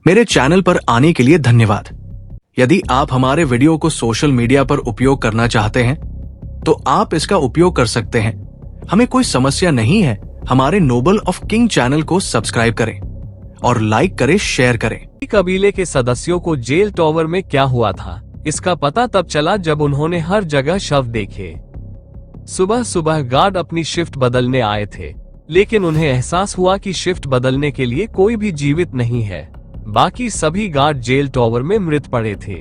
मेरे चैनल पर आने के लिए धन्यवाद। यदि आप हमारे वीडियो को सोशल मीडिया पर उपयोग करना चाहते हैं तो आप इसका उपयोग कर सकते हैं। हमें कोई समस्या नहीं है। हमारे नोबल ऑफ किंग चैनल को सब्सक्राइब करें और लाइक करें, शेयर करें। कबीले के सदस्यों को जेल टॉवर में क्या हुआ था, इसका पता तब चला जब उन्होंने हर जगह शव देखे। सुबह सुबह गार्ड अपनी शिफ्ट बदलने आए थे, लेकिन उन्हें एहसास हुआ कि शिफ्ट बदलने के लिए कोई भी जीवित नहीं है। बाकी सभी गार्ड जेल टॉवर में मृत पड़े थे।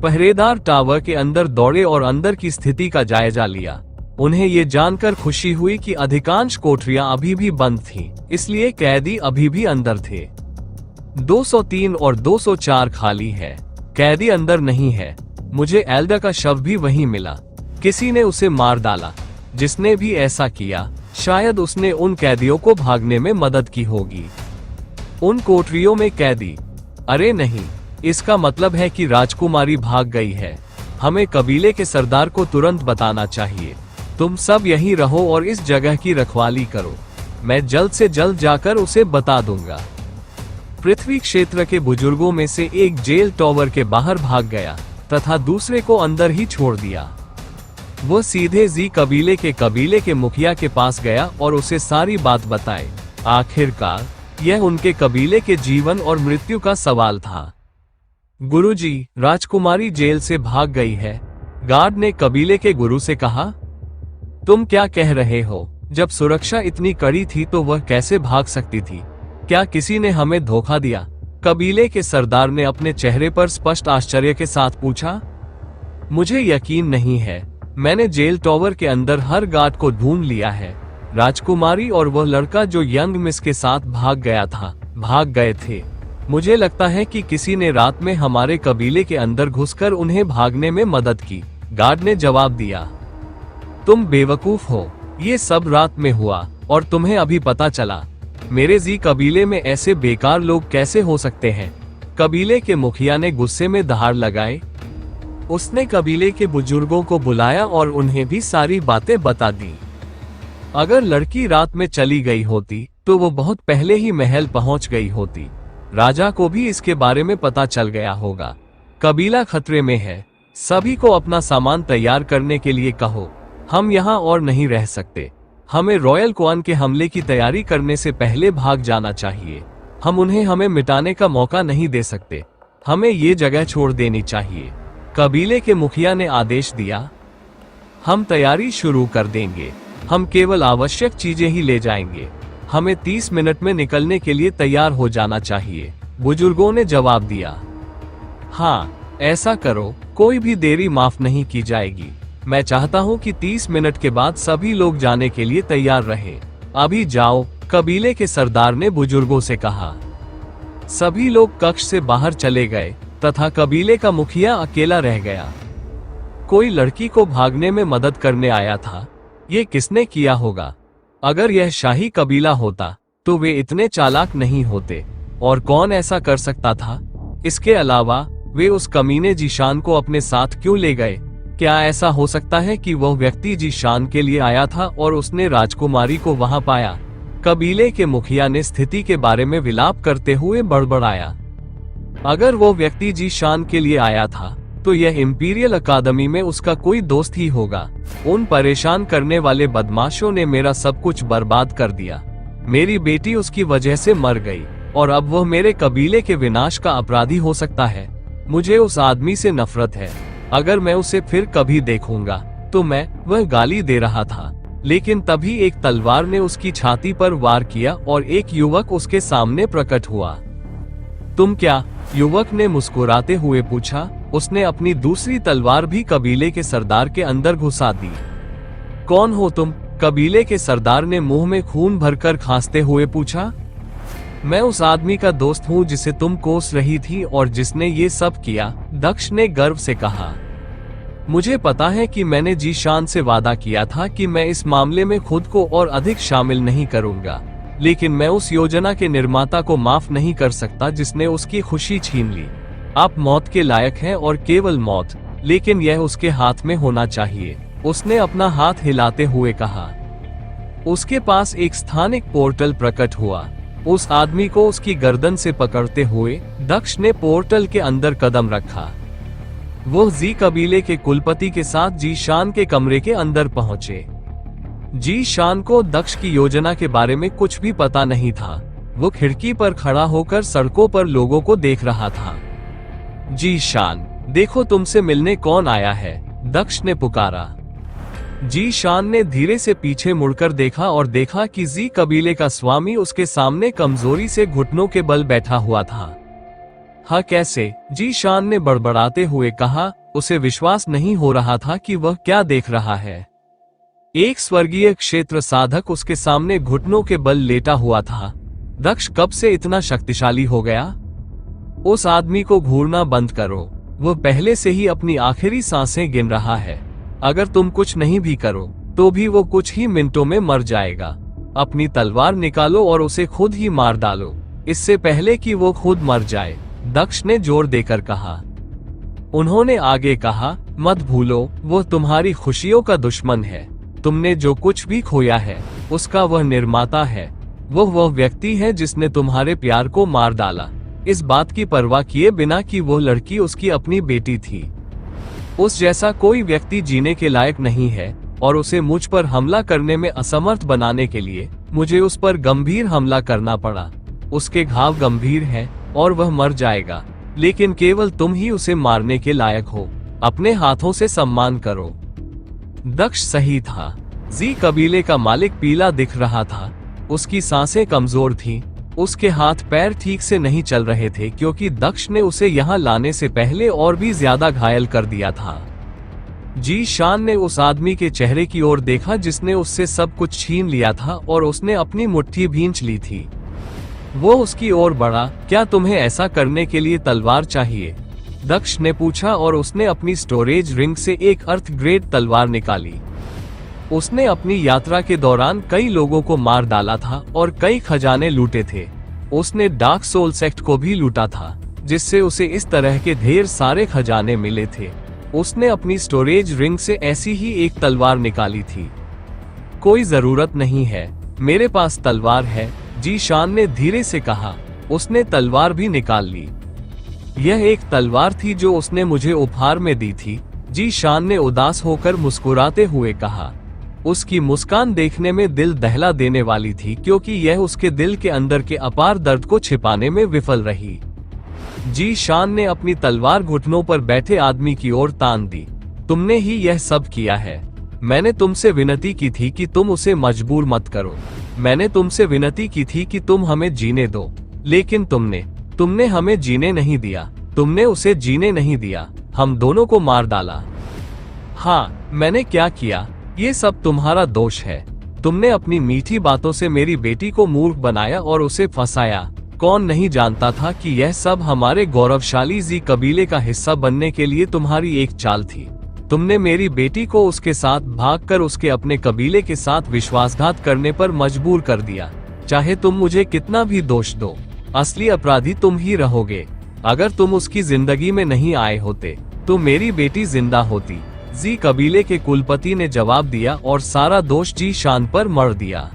पहरेदार टावर के अंदर दौड़े और अंदर की स्थिति का जायजा लिया। उन्हें ये जानकर खुशी हुई कि अधिकांश कोठरियां अभी भी बंद थीं, इसलिए कैदी अभी भी अंदर थे। 203 और 204 खाली है, कैदी अंदर नहीं है। मुझे एल्डा का शव भी वहीं मिला। किसी ने उसे मार डाला। जिसने भी ऐसा किया, शायद उसने उन कैदियों को भागने में मदद की होगी। उन कोठरियों में कैदी? अरे नहीं, इसका मतलब है कि राजकुमारी भाग गई है। हमें कबीले के सरदार को तुरंत बताना चाहिए। तुम सब यहीं रहो और इस जगह की रखवाली करो। मैं जल्द से जल्द जाकर उसे बता दूंगा। पृथ्वी क्षेत्र के बुजुर्गों में से एक जेल टॉवर के बाहर भाग गया तथा दूसरे को अंदर ही छोड़ दिया। वो सीधे जी कबीले के मुखिया के पास गया और उसे सारी बात बताई। आखिरकार यह उनके कबीले के जीवन और मृत्यु का सवाल था। गुरुजी, राजकुमारी जेल से भाग गई है, गार्ड ने कबीले के गुरु से कहा। तुम क्या कह रहे हो? जब सुरक्षा इतनी कड़ी थी तो वह कैसे भाग सकती थी? क्या किसी ने हमें धोखा दिया? कबीले के सरदार ने अपने चेहरे पर स्पष्ट आश्चर्य के साथ पूछा। मुझे यकीन नहीं है। मैंने जेल टॉवर के अंदर हर गार्ड को ढूंढ लिया है। राजकुमारी और वह लड़का जो यंग मिस के साथ भाग गए थे। मुझे लगता है कि किसी ने रात में हमारे कबीले के अंदर घुसकर उन्हें भागने में मदद की, गार्ड ने जवाब दिया। तुम बेवकूफ हो, ये सब रात में हुआ और तुम्हें अभी पता चला। मेरे जी कबीले में ऐसे बेकार लोग कैसे हो सकते हैं? कबीले के मुखिया ने गुस्से में दहाड़ लगाए। उसने कबीले के बुजुर्गों को बुलाया और उन्हें भी सारी बातें बता दी। अगर लड़की रात में चली गई होती तो वो बहुत पहले ही महल पहुंच गई होती। राजा को भी इसके बारे में पता चल गया होगा। कबीला खतरे में है। सभी को अपना सामान तैयार करने के लिए कहो। हम यहाँ और नहीं रह सकते। हमें रॉयल क्वान के हमले की तैयारी करने से पहले भाग जाना चाहिए। हम उन्हें हमें मिटाने का मौका नहीं दे सकते। हमें ये जगह छोड़ देनी चाहिए। कबीले के मुखिया ने आदेश दिया। हम तैयारी शुरू कर देंगे। हम केवल आवश्यक चीजें ही ले जाएंगे। हमें 30 मिनट में निकलने के लिए तैयार हो जाना चाहिए, बुजुर्गों ने जवाब दिया। हाँ, ऐसा करो, कोई भी देरी माफ नहीं की जाएगी। मैं चाहता हूँ कि 30 मिनट के बाद सभी लोग जाने के लिए तैयार रहें। अभी जाओ, कबीले के सरदार ने बुजुर्गों से कहा। सभी लोग कक्ष से बाहर चले गए तथा कबीले का मुखिया अकेला रह गया। कोई लड़की को भागने में मदद करने आया था। ये किसने किया होगा? अगर यह शाही कबीला होता तो वे इतने चालाक नहीं होते। और कौन ऐसा कर सकता था? इसके अलावा वे उस कमीने जीशान को अपने साथ क्यों ले गए? क्या ऐसा हो सकता है कि वह व्यक्ति जीशान के लिए आया था और उसने राजकुमारी को वहां पाया? कबीले के मुखिया ने स्थिति के बारे में विलाप करते हुए बड़बड़ाया। अगर वो व्यक्ति जीशान के लिए आया था तो यह इंपीरियल अकादमी में उसका कोई दोस्त ही होगा। उन परेशान करने वाले बदमाशों ने मेरा सब कुछ बर्बाद कर दिया। मेरी बेटी उसकी वजह से मर गई और अब वह मेरे कबीले के विनाश का अपराधी हो सकता है। मुझे उस आदमी से नफरत है। अगर मैं उसे फिर कभी देखूंगा तो वह गाली दे रहा था, लेकिन तभी एक तलवार ने उसकी छाती पर वार किया और एक युवक उसके सामने प्रकट हुआ। तुम क्या? युवक ने मुस्कुराते हुए पूछा। उसने अपनी दूसरी तलवार भी कबीले के सरदार के अंदर घुसा दी। कौन हो तुम? कबीले के सरदार ने मुंह में खून भरकर खांसते हुए पूछा। मैं उस आदमी का दोस्त हूँ जिसे तुम कोस रही थी और जिसने ये सब किया, दक्ष ने गर्व से कहा। मुझे पता है कि मैंने जीशान से वादा किया था कि मैं इस मामले में खुद को और अधिक शामिल नहीं करूंगा, लेकिन मैं उस योजना के निर्माता को माफ नहीं कर सकता जिसने उसकी खुशी छीन ली। आप मौत के लायक हैं और केवल मौत, लेकिन यह उसके हाथ में होना चाहिए, उसने अपना हाथ हिलाते हुए कहा। उसके पास एक स्थानिक पोर्टल प्रकट हुआ। उस आदमी को उसकी गर्दन से पकड़ते हुए दक्ष ने पोर्टल के अंदर कदम रखा। वो जी कबीले के कुलपति के साथ जीशान के कमरे के अंदर पहुंचे। जीशान को दक्ष की योजना के बारे में कुछ भी पता नहीं था। वो खिड़की पर खड़ा होकर सड़कों पर लोगों को देख रहा था। जीशान, देखो तुमसे मिलने कौन आया है, दक्ष ने पुकारा। जीशान ने धीरे से पीछे मुड़कर देखा और देखा कि जी कबीले का स्वामी उसके सामने कमजोरी से घुटनों के बल बैठा हुआ था। हाँ कैसे? जीशान ने बड़बड़ाते हुए कहा। उसे विश्वास नहीं हो रहा था कि वह क्या देख रहा है। एक स्वर्गीय क्षेत्र साधक उसके सामने घुटनों के बल लेटा हुआ था। दक्ष कब से इतना शक्तिशाली हो गया? उस आदमी को घूरना बंद करो। वह पहले से ही अपनी आखिरी सांसें गिन रहा है। अगर तुम कुछ नहीं भी करो तो भी वो कुछ ही मिनटों में मर जाएगा। अपनी तलवार निकालो और उसे खुद ही मार डालो, इससे पहले कि वो खुद मर जाए, दक्ष ने जोर देकर कहा। उन्होंने आगे कहा, मत भूलो, वो तुम्हारी खुशियों का दुश्मन है। तुमने जो कुछ भी खोया है उसका वह निर्माता है। वह व्यक्ति है जिसने तुम्हारे प्यार को मार डाला, इस बात की परवाह किए बिना कि वो लड़की उसकी अपनी बेटी थी। उस जैसा कोई व्यक्ति जीने के लायक नहीं है और उसे मुझ पर हमला करने में असमर्थ बनाने के लिए मुझे उस पर गंभीर हमला करना पड़ा। उसके घाव गंभीर हैं और वह मर जाएगा, लेकिन केवल तुम ही उसे मारने के लायक हो। अपने हाथों से सम्मान करो। दक्ष सही था। जी कबीले का मालिक पीला दिख रहा था। उसकी सांसें कमजोर थीं। उसके हाथ पैर ठीक से नहीं चल रहे थे क्योंकि दक्ष ने उसे यहाँ लाने से पहले और भी ज्यादा घायल कर दिया था। जीशान ने उस आदमी के चेहरे की ओर देखा जिसने उससे सब कुछ छीन लिया था और उसने अपनी मुट्ठी भींच ली थी। वो उसकी ओर बढ़ा। क्या तुम्हें ऐसा करने के लिए तलवार चाहिए? दक्ष ने पूछा और उसने अपनी स्टोरेज रिंग से एक अर्थ ग्रेड तलवार निकाली। उसने अपनी यात्रा के दौरान कई लोगों को मार डाला था और कई खजाने लूटे थे। उसने डार्क सोल सेक्ट को भी लूटा था, जिससे उसे इस तरह के ढेर सारे खजाने मिले थे। उसने अपनी स्टोरेज रिंग से ऐसी ही एक तलवार निकाली थी। कोई जरूरत नहीं है, मेरे पास तलवार है, जीशान ने धीरे से कहा। उसने तलवार भी निकाल ली। यह एक तलवार थी जो उसने मुझे उपहार में दी थी, जीशान ने उदास होकर मुस्कुराते हुए कहा। उसकी मुस्कान देखने में दिल दहला देने वाली थी क्योंकि यह उसके दिल के अंदर के अपार दर्द को छिपाने में विफल रही। जीशान ने अपनी तलवार घुटनों पर बैठे आदमी की ओर तान दी। तुमने ही यह सब किया है। मैंने तुमसे विनती की थी कि तुम उसे मजबूर मत करो। मैंने तुमसे विनती की थी कि तुम हमें जीने दो, लेकिन तुमने हमें जीने नहीं दिया। तुमने उसे जीने नहीं दिया। हम दोनों को मार डाला। हाँ, मैंने क्या किया? ये सब तुम्हारा दोष है। तुमने अपनी मीठी बातों से मेरी बेटी को मूर्ख बनाया और उसे फंसाया। कौन नहीं जानता था कि यह सब हमारे गौरवशाली जी कबीले का हिस्सा बनने के लिए तुम्हारी एक चाल थी। तुमने मेरी बेटी को उसके साथ भागकर उसके अपने कबीले के साथ विश्वासघात करने पर मजबूर कर दिया। चाहे तुम मुझे कितना भी दोष दो, असली अपराधी तुम ही रहोगे। अगर तुम उसकी जिंदगी में नहीं आए होते तो मेरी बेटी जिंदा होती, जी कबीले के कुलपति ने जवाब दिया और सारा दोष जीशान पर मढ़ दिया।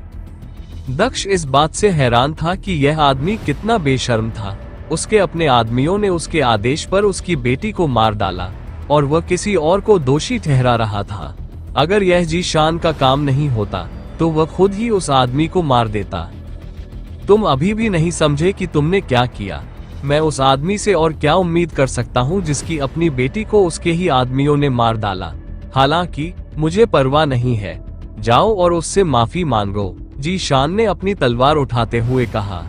दक्ष इस बात से हैरान था कि यह आदमी कितना बेशर्म था। उसके अपने आदमियों ने उसके आदेश पर उसकी बेटी को मार डाला और वह किसी और को दोषी ठहरा रहा था। अगर यह जीशान का काम नहीं होता तो वह खुद ही उस आदमी को मार देता। तुम अभी भी नहीं समझे कि तुमने क्या किया। मैं उस आदमी से और क्या उम्मीद कर सकता हूँ जिसकी अपनी बेटी को उसके ही आदमियों ने मार डाला। हालांकि मुझे परवाह नहीं है। जाओ और उससे माफी मांगो, जीशान ने अपनी तलवार उठाते हुए कहा।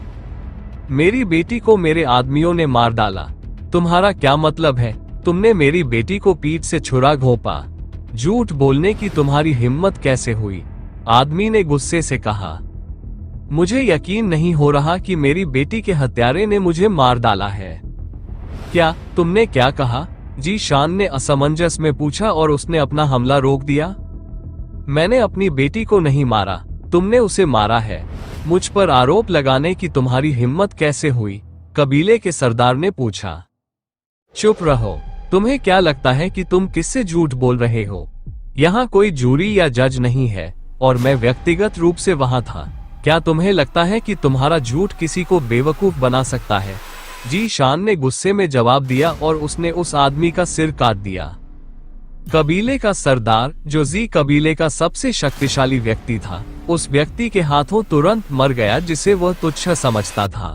मेरी बेटी को मेरे आदमियों ने मार डाला। तुम्हारा क्या मतलब है? तुमने मेरी बेटी को पीठ से छुरा घोंपा। झूठ बोलने की तुम्हारी हिम्मत कैसे हुई? आदमी ने गुस्से से कहा। मुझे यकीन नहीं हो रहा कि मेरी बेटी के हत्यारे ने मुझे मार डाला है। क्या? तुमने क्या कहा? जीशान ने असमंजस में पूछा और उसने अपना हमला रोक दिया। मैंने अपनी बेटी को नहीं मारा, तुमने उसे मारा है। मुझ पर आरोप लगाने की तुम्हारी हिम्मत कैसे हुई? कबीले के सरदार ने पूछा। चुप रहो। तुम्हें क्या लगता है कि तुम किससे झूठ बोल रहे हो? यहाँ कोई जूरी या जज नहीं है और मैं व्यक्तिगत रूप से वहां था। क्या तुम्हें लगता है कि तुम्हारा झूठ किसी को बेवकूफ बना सकता है? जी शान ने गुस्से में जवाब दिया और उसने उस आदमी का सिर काट दिया। कबीले का सरदार, जो जी कबीले का सबसे शक्तिशाली व्यक्ति था, उस व्यक्ति के हाथों तुरंत मर गया जिसे वह तुच्छ समझता था।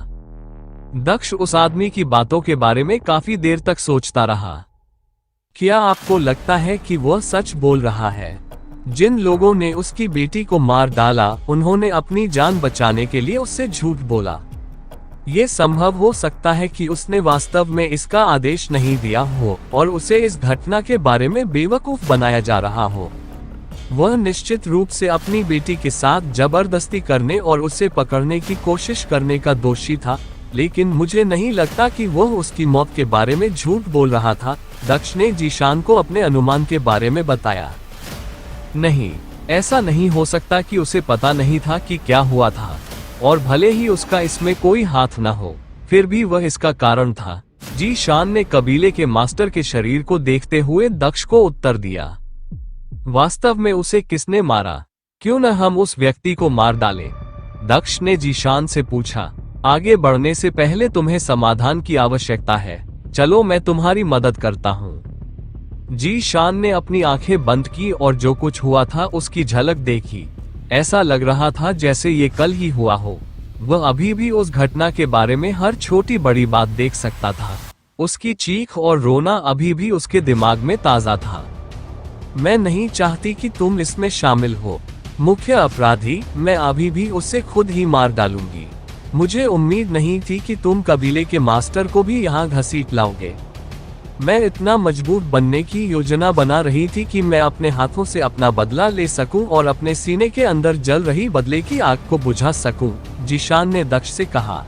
दक्ष उस आदमी की बातों के बारे में काफी देर तक सोचता रहा। क्या आपको लगता है कि वह सच बोल रहा है? जिन लोगों ने उसकी बेटी को मार डाला, उन्होंने अपनी जान बचाने के लिए उससे झूठ बोला। ये संभव हो सकता है कि उसने वास्तव में इसका आदेश नहीं दिया हो और उसे इस घटना के बारे में बेवकूफ बनाया जा रहा हो। वह निश्चित रूप से अपनी बेटी के साथ जबरदस्ती करने और उसे पकड़ने की कोशिश करने का दोषी था, लेकिन मुझे नहीं लगता कि वह उसकी मौत के बारे में झूठ बोल रहा था। दक्ष ने जीशान को अपने अनुमान के बारे में बताया। नहीं, ऐसा नहीं हो सकता कि उसे पता नहीं था कि क्या हुआ था, और भले ही उसका इसमें कोई हाथ न हो, फिर भी वह इसका कारण था। जीशान ने कबीले के मास्टर के शरीर को देखते हुए दक्ष को उत्तर दिया। वास्तव में उसे किसने मारा? क्यों न हम उस व्यक्ति को मार डालें? दक्ष ने जीशान से पूछा। आगे बढ़ने से पहले तुम्हें समाधान की आवश्यकता है। चलो मैं तुम्हारी मदद करता हूँ। जीशान ने अपनी आंखें बंद की और जो कुछ हुआ था उसकी झलक देखी। ऐसा लग रहा था जैसे ये कल ही हुआ हो। वह अभी भी उस घटना के बारे में हर छोटी बड़ी बात देख सकता था। उसकी चीख और रोना अभी भी उसके दिमाग में ताजा था। मैं नहीं चाहती कि तुम इसमें शामिल हो। मुख्य अपराधी मैं अभी भी उसे खुद ही मार डालूंगी। मुझे उम्मीद नहीं थी कि तुम कबीले के मास्टर को भी यहाँ घसीट लाओगे। मैं इतना मजबूर बनने की योजना बना रही थी कि मैं अपने हाथों से अपना बदला ले सकूं और अपने सीने के अंदर जल रही बदले की आग को बुझा सकूं, जीशान ने दक्ष से कहा।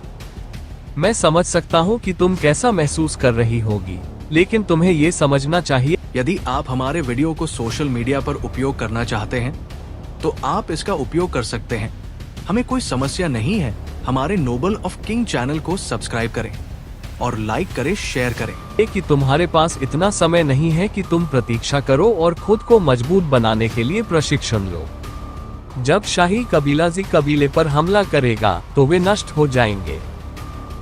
मैं समझ सकता हूं कि तुम कैसा महसूस कर रही होगी, लेकिन तुम्हें ये समझना चाहिए। यदि आप हमारे वीडियो को सोशल मीडिया पर उपयोग करना चाहते हैं, तो आप इसका उपयोग कर सकते हैं। हमें कोई समस्या नहीं है। हमारे नोबल ऑफ किंग चैनल को सब्सक्राइब करें और लाइक करें, शेयर करें। कि तुम्हारे पास इतना समय नहीं है कि तुम प्रतीक्षा करो और खुद को मजबूत बनाने के लिए प्रशिक्षण लो। जब शाही कबीला जी कबीले पर हमला करेगा तो वे नष्ट हो जाएंगे।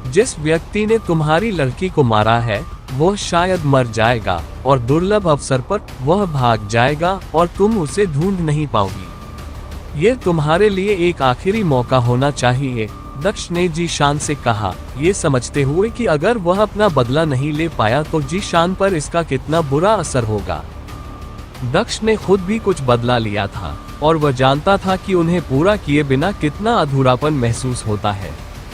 जिस व्यक्ति ने तुम्हारी लड़की को मारा है वह शायद मर जाएगा और दुर्लभ अवसर पर वह भाग जाएगा और तुम उसे ढूंढ नहीं पाओगी। ये तुम्हारे लिए एक आखिरी मौका होना चाहिए, दक्ष ने जीशान से कहा, ये समझते हुए कि अगर वह अपना बदला नहीं ले पाया तो जीशान पर इसका कितना बुरा असर होगा। दक्ष ने खुद भी कुछ बदला लिया था और वह जानता था कि उन्हें पूरा किए बिना कितना अधूरापन महसूस होता है।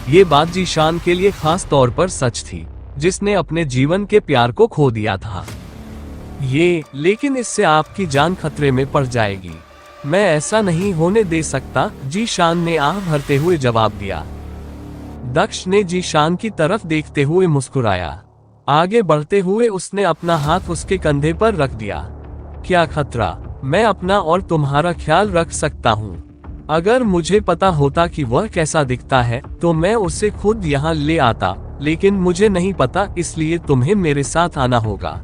ये बात जीशान के लिए खास तौर पर सच थी, जिसने अपने जीवन के प्यार को खो दिया था। लेकिन इससे आपकी जान खतरे में पड़ जाएगी। मैं ऐसा नहीं होने दे सकता, जीशान ने आह भरते हुए जवाब दिया। दक्ष ने जीशान की तरफ देखते हुए मुस्कुराया। आगे बढ़ते हुए उसने अपना हाथ उसके कंधे पर रख दिया। क्या खतरा? मैं अपना और तुम्हारा ख्याल रख सकता हूँ। अगर मुझे पता होता कि वह कैसा दिखता है तो मैं उसे खुद यहाँ ले आता, लेकिन मुझे नहीं पता, इसलिए तुम्हें मेरे साथ आना होगा।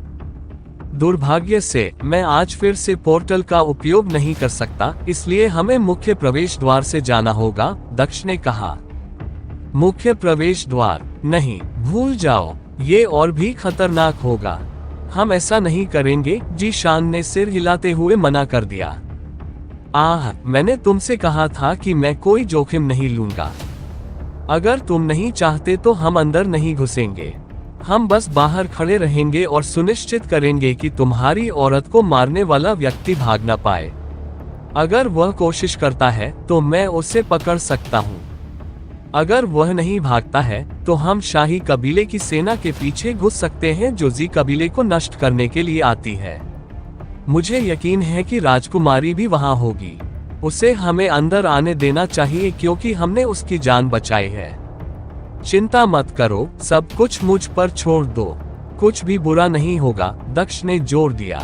दुर्भाग्य से मैं आज फिर से पोर्टल का उपयोग नहीं कर सकता, इसलिए हमें मुख्य प्रवेश द्वार से जाना होगा, दक्ष ने कहा। मुख्य प्रवेश द्वार? नहीं, भूल जाओ, ये और भी खतरनाक होगा। हम ऐसा नहीं करेंगे, जीशान ने सिर हिलाते हुए मना कर दिया। मैंने तुमसे कहा था कि मैं कोई जोखिम नहीं लूंगा। अगर तुम नहीं चाहते तो हम अंदर नहीं घुसेंगे। हम बस बाहर खड़े रहेंगे और सुनिश्चित करेंगे कि तुम्हारी औरत को मारने वाला व्यक्ति भाग न पाए। अगर वह कोशिश करता है तो मैं उसे पकड़ सकता हूँ। अगर वह नहीं भागता है तो हम शाही कबीले की सेना के पीछे घुस सकते हैं जो जी कबीले को नष्ट करने के लिए आती है। मुझे यकीन है कि राजकुमारी भी वहाँ होगी। उसे हमें अंदर आने देना चाहिए क्योंकि हमने उसकी जान बचाई है। चिंता मत करो, सब कुछ मुझ पर छोड़ दो, कुछ भी बुरा नहीं होगा, दक्ष ने जोर दिया।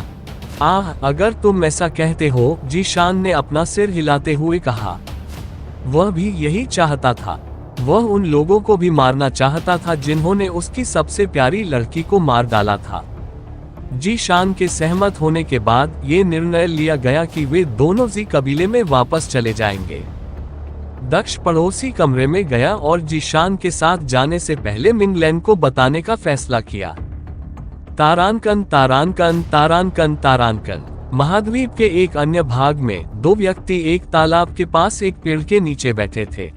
अगर तुम ऐसा कहते हो, जीशान ने अपना सिर हिलाते हुए कहा। वह भी यही चाहता था। वह उन लोगों को भी मारना चाहता था जिन्होंने उसकी सबसे प्यारी लड़की को मार डाला था। जीशान के सहमत होने के बाद ये निर्णय लिया गया कि वे दोनों जी कबीले में वापस चले जाएंगे। दक्ष पड़ोसी कमरे में गया और जीशान के साथ जाने से पहले मिंगलैन को बताने का फैसला किया। तारानकन तारानकन तारानकन तारानकन। महाद्वीप के एक अन्य भाग में दो व्यक्ति एक तालाब के पास एक पेड़ के नीचे बैठे थे।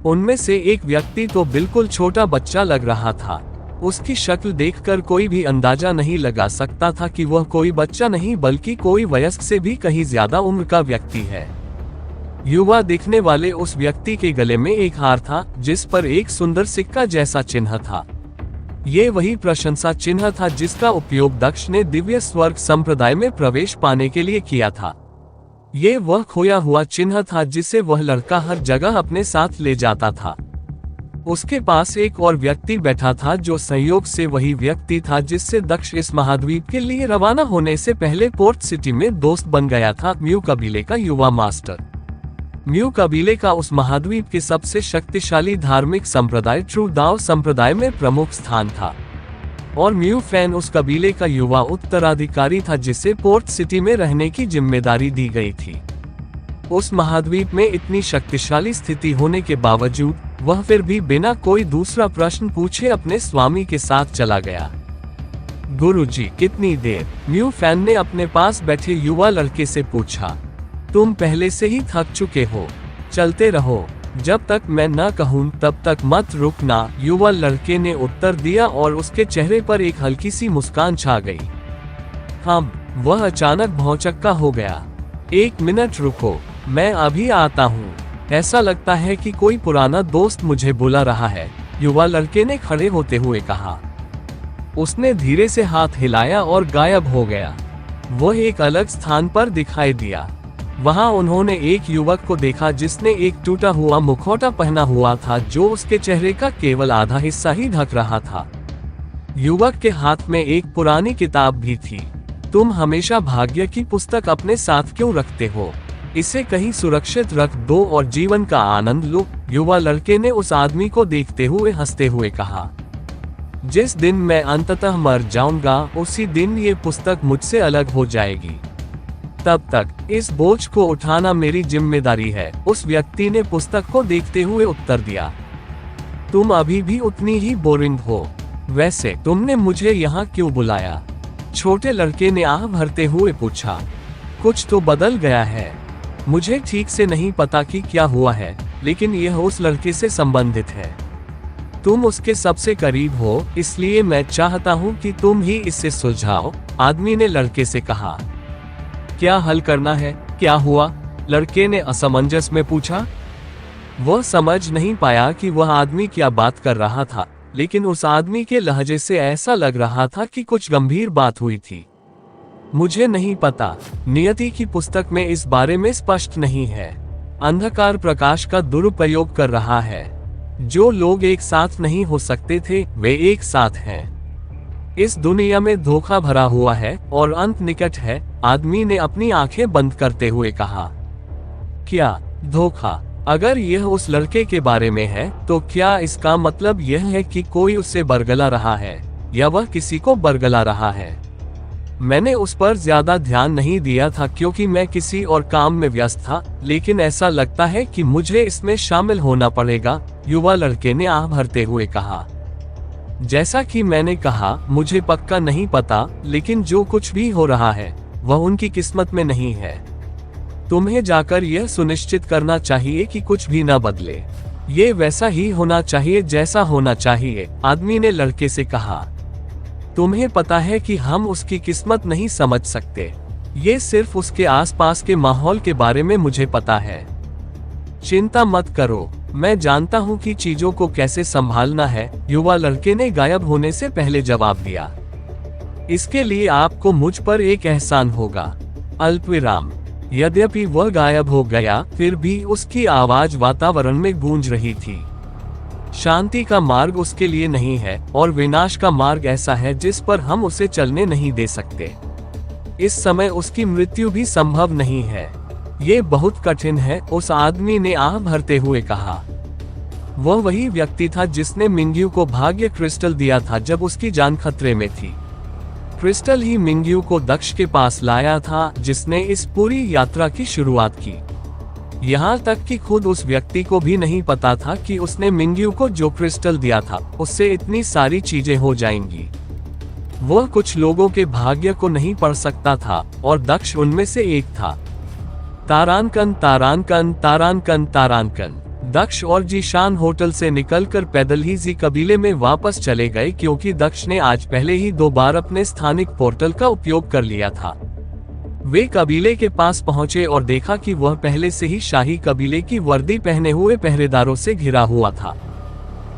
उनमें से एक व्यक्ति तो बिल्कुल छोटा बच्चा लग रहा था। उसकी शक्ल देखकर कोई भी अंदाजा नहीं लगा सकता था कि वह कोई बच्चा नहीं बल्कि कोई वयस्क से भी कहीं ज्यादा उम्र का व्यक्ति है। युवा दिखने वाले उस व्यक्ति के गले में एक हार था जिस पर एक सुंदर सिक्का जैसा चिन्ह था। ये वही प्रशंसा चिन्ह था जिसका उपयोग दक्ष ने दिव्य स्वर्ग संप्रदाय में प्रवेश पाने के लिए किया था। ये वह खोया हुआ चिन्ह था जिसे वह लड़का हर जगह अपने साथ ले जाता था। उसके पास एक और व्यक्ति बैठा था जो संयोग से वही व्यक्ति था जिससे दक्ष इस महाद्वीप के लिए रवाना होने से पहले पोर्ट सिटी में दोस्त बन गया था। म्यू कबीले का युवा मास्टर। म्यू कबीले का उस महाद्वीप के सबसे शक्तिशाली धार्मिक संप्रदाय ट्रू दाओ संप्रदाय में प्रमुख स्थान था और म्यू फैन उस कबीले का युवा उत्तराधिकारी था जिसे पोर्ट सिटी में रहने की जिम्मेदारी दी गई थी। उस महाद्वीप में इतनी शक्तिशाली स्थिति होने के बावजूद वह फिर भी बिना कोई दूसरा प्रश्न पूछे अपने स्वामी के साथ चला गया। गुरुजी, कितनी देर? म्यू फैन ने अपने पास बैठे युवा लड़के से पूछा। तुम पहले से ही थक चुके हो, चलते रहो, जब तक मैं न कहूं तब तक मत रुकना, युवा लड़के ने उत्तर दिया और उसके चेहरे पर एक हल्की सी मुस्कान छा गई। वह अचानक भौचक्का हो गया। 1 मिनट रुको, मैं अभी आता हूँ। ऐसा लगता है कि कोई पुराना दोस्त मुझे बुला रहा है, युवा लड़के ने खड़े होते हुए कहा। उसने धीरे से हाथ हिलाया और गायब हो गया। वह एक अलग स्थान पर दिखाई दिया। वहां उन्होंने एक युवक को देखा जिसने एक टूटा हुआ मुखौटा पहना हुआ था जो उसके चेहरे का केवल आधा हिस्सा ही ढक रहा था। युवक के हाथ में एक पुरानी किताब भी थी। तुम हमेशा भाग्य की पुस्तक अपने साथ क्यों रखते हो? इसे कहीं सुरक्षित रख दो और जीवन का आनंद लो, युवा लड़के ने उस आदमी को देखते हुए हंसते हुए कहा। जिस दिन मैं अंततः मर जाऊंगा उसी दिन ये पुस्तक मुझसे अलग हो जाएगी। तब तक इस बोझ को उठाना मेरी जिम्मेदारी है, उस व्यक्ति ने पुस्तक को देखते हुए उत्तर दिया। तुम अभी भी उतनी ही बोरिंग हो। वैसे तुमने मुझे यहाँ क्यों बुलाया? छोटे लड़के ने आह भरते हुए पूछा। कुछ तो बदल गया है। मुझे ठीक से नहीं पता कि क्या हुआ है, लेकिन यह उस लड़के से संबंधित है। तुम उसके सबसे करीब हो, इसलिए मैं चाहता हूँ कि तुम ही इसे सुलझाओ, आदमी ने लड़के से कहा। क्या हल करना है? क्या हुआ? लड़के ने असमंजस में पूछा। वह समझ नहीं पाया कि वह आदमी क्या बात कर रहा था, लेकिन उस आदमी के लहजे से ऐसा लग रहा था कि कुछ गंभीर बात हुई थी। मुझे नहीं पता, नियति की पुस्तक में इस बारे में स्पष्ट नहीं है। अंधकार प्रकाश का दुरुपयोग कर रहा है। जो लोग एक साथ नहीं हो सकते थे वे एक साथ हैं। इस दुनिया में धोखा भरा हुआ है और अंत निकट है, आदमी ने अपनी आंखें बंद करते हुए कहा। क्या धोखा? अगर यह उस लड़के के बारे में है तो क्या इसका मतलब यह है कि कोई उससे बरगला रहा है या वह किसी को बरगला रहा है? मैंने उस पर ज्यादा ध्यान नहीं दिया था क्योंकि मैं किसी और काम में व्यस्त था, लेकिन ऐसा लगता है कि मुझे इसमें शामिल होना पड़ेगा, युवा लड़के ने आह भरते हुए कहा। जैसा कि मैंने कहा, मुझे पक्का नहीं पता, लेकिन जो कुछ भी हो रहा है वह उनकी किस्मत में नहीं है। तुम्हें जाकर यह सुनिश्चित करना चाहिए कि कुछ भी न बदले। ये वैसा ही होना चाहिए जैसा होना चाहिए, आदमी ने लड़के से कहा। तुम्हें पता है कि हम उसकी किस्मत नहीं समझ सकते, ये सिर्फ उसके आसपास के माहौल के बारे में मुझे पता है। चिंता मत करो, मैं जानता हूँ कि चीजों को कैसे संभालना है, युवा लड़के ने गायब होने से पहले जवाब दिया। इसके लिए आपको मुझ पर एक एहसान होगा। अल्पविराम। यद्यपि वह गायब हो गया, फिर भी उसकी आवाज वातावरण में गूंज रही थी। शांति का मार्ग उसके लिए नहीं है और विनाश का मार्ग ऐसा है जिस पर हम उसे चलने नहीं दे सकते। इस समय उसकी मृत्यु भी संभव नहीं है। ये बहुत कठिन है, उस आदमी ने आह भरते हुए कहा। वह वही व्यक्ति था जिसने मिंग्यू को भाग्य क्रिस्टल दिया था जब उसकी जान खतरे में थी। क्रिस्टल ही मिंग्यू को दक्ष के पास लाया था, जिसने इस पूरी यात्रा की शुरुआत की। यहाँ तक कि खुद उस व्यक्ति को भी नहीं पता था कि उसने मिंग्यू को जो क्रिस्टल दिया था उससे इतनी सारी चीजें हो जाएंगी। वह कुछ लोगों के भाग्य को नहीं पढ़ सकता था और दक्ष उनमें से एक था। तारांकन तारांकन तारांकन तारांकन। दक्ष और जीशान होटल से निकलकर पैदल ही जी कबीले में वापस चले गए, क्योंकि दक्ष ने आज पहले ही 2 बार अपने स्थानिक पोर्टल का उपयोग कर लिया था। वे कबीले के पास पहुंचे और देखा कि वह पहले से ही शाही कबीले की वर्दी पहने हुए पहरेदारों से घिरा हुआ था।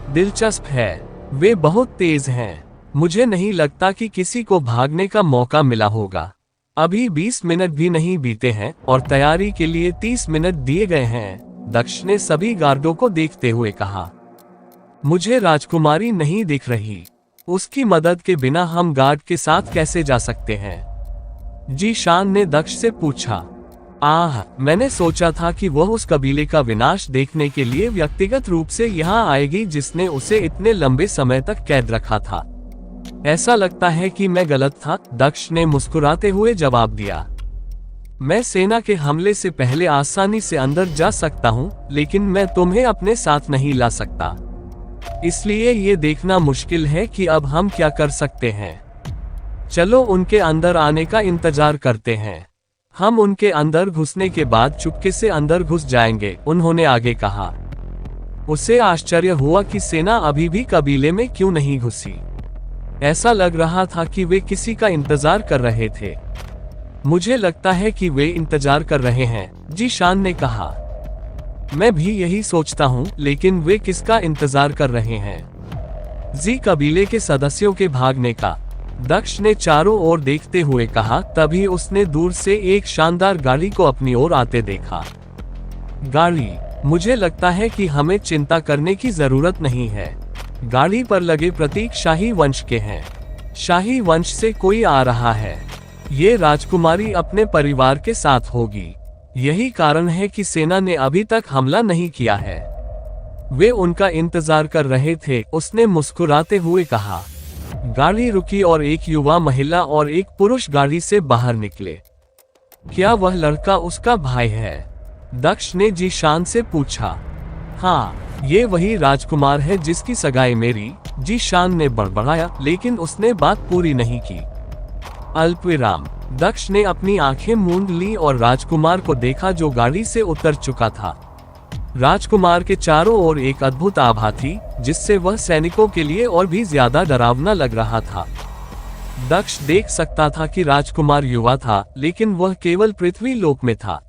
दिलचस्प है, वे बहुत तेज हैं। मुझे नहीं लगता कि किसी को भागने का मौका मिला होगा। अभी 20 मिनट भी नहीं बीते हैं और तैयारी के लिए 30 मिनट दिए गए हैं, दक्ष ने सभी गार्डों को देखते हुए कहा। मुझे राजकुमारी नहीं दिख रही। उसकी मदद के बिना हम गार्ड के साथ कैसे जा सकते हैं? जीशान ने दक्ष से पूछा। मैंने सोचा था कि वह उस कबीले का विनाश देखने के लिए व्यक्तिगत रूप से यहाँ आएगी जिसने उसे इतने लंबे समय तक कैद रखा था। ऐसा लगता है कि मैं गलत था, दक्ष ने मुस्कुराते हुए जवाब दिया। मैं सेना के हमले से पहले आसानी से अंदर जा सकता हूँ, लेकिन मैं तुम्हें अपने साथ नहीं ला सकता। इसलिए ये देखना मुश्किल है कि अब हम क्या कर सकते हैं। चलो उनके अंदर आने का इंतजार करते हैं। हम उनके अंदर घुसने के बाद चुपके से अंदर घुस जाएंगे, उन्होंने आगे कहा। उसे आश्चर्य हुआ कि सेना अभी भी कबीले में क्यों नहीं घुसी। ऐसा लग रहा था कि वे किसी का इंतजार कर रहे थे। मुझे लगता है कि वे इंतजार कर रहे हैं, जीशान ने कहा। मैं भी यही सोचता हूँ, लेकिन वे किसका इंतजार कर रहे हैं? जी कबीले के सदस्यों के भागने का, दक्ष ने चारों ओर देखते हुए कहा। तभी उसने दूर से एक शानदार गाड़ी को अपनी ओर आते देखा। गाड़ी, मुझे लगता है कि हमें चिंता करने की जरूरत नहीं है। गाड़ी पर लगे प्रतीक शाही वंश के हैं। शाही वंश से कोई आ रहा है। ये राजकुमारी अपने परिवार के साथ होगी। यही कारण है कि सेना ने अभी तक हमला नहीं किया है। वे उनका इंतजार कर रहे थे, उसने मुस्कुराते हुए कहा। गाड़ी रुकी और एक युवा महिला और एक पुरुष गाड़ी से बाहर निकले। क्या वह लड़का उसका भाई है? दक्ष ने जीशान से पूछा। हाँ, ये वही राजकुमार है जिसकी सगाई मेरी, जीशान ने बड़बड़ाया, लेकिन उसने बात पूरी नहीं की। अल्पविराम। दक्ष ने अपनी आंखें मूंद ली और राजकुमार को देखा जो गाड़ी से उतर चुका था। राजकुमार के चारों ओर एक अद्भुत आभा थी, जिससे वह सैनिकों के लिए और भी ज्यादा डरावना लग रहा था। दक्ष देख सकता था कि राजकुमार युवा था, लेकिन वह केवल पृथ्वी लोक में था।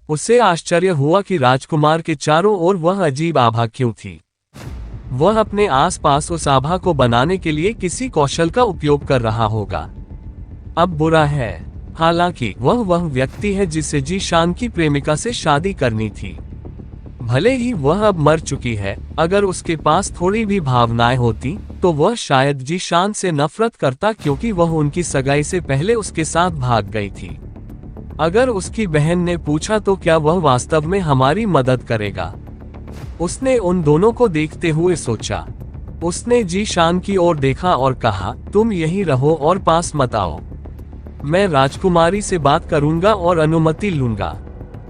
उसे आश्चर्य हुआ कि राजकुमार के चारों ओर वह अजीब आभा क्यों थी। वह अपने आसपास उस आभा को बनाने के लिए किसी कौशल का उपयोग कर रहा होगा। अब बुरा है, हालांकि वह व्यक्ति है जिसे जीशान की प्रेमिका से शादी करनी थी। भले ही वह अब मर चुकी है, अगर उसके पास थोड़ी भी भावनाएं होती तो वह शायद जीशान से नफरत करता, क्योंकि वह उनकी सगाई से पहले उसके साथ भाग गई थी। अगर उसकी बहन ने पूछा तो क्या वह वास्तव में हमारी मदद करेगा? उसने उन दोनों को देखते हुए सोचा। उसने जीशान की ओर देखा और कहा, तुम यहीं रहो और पास मत आओ। मैं राजकुमारी से बात करूंगा और अनुमति लूंगा।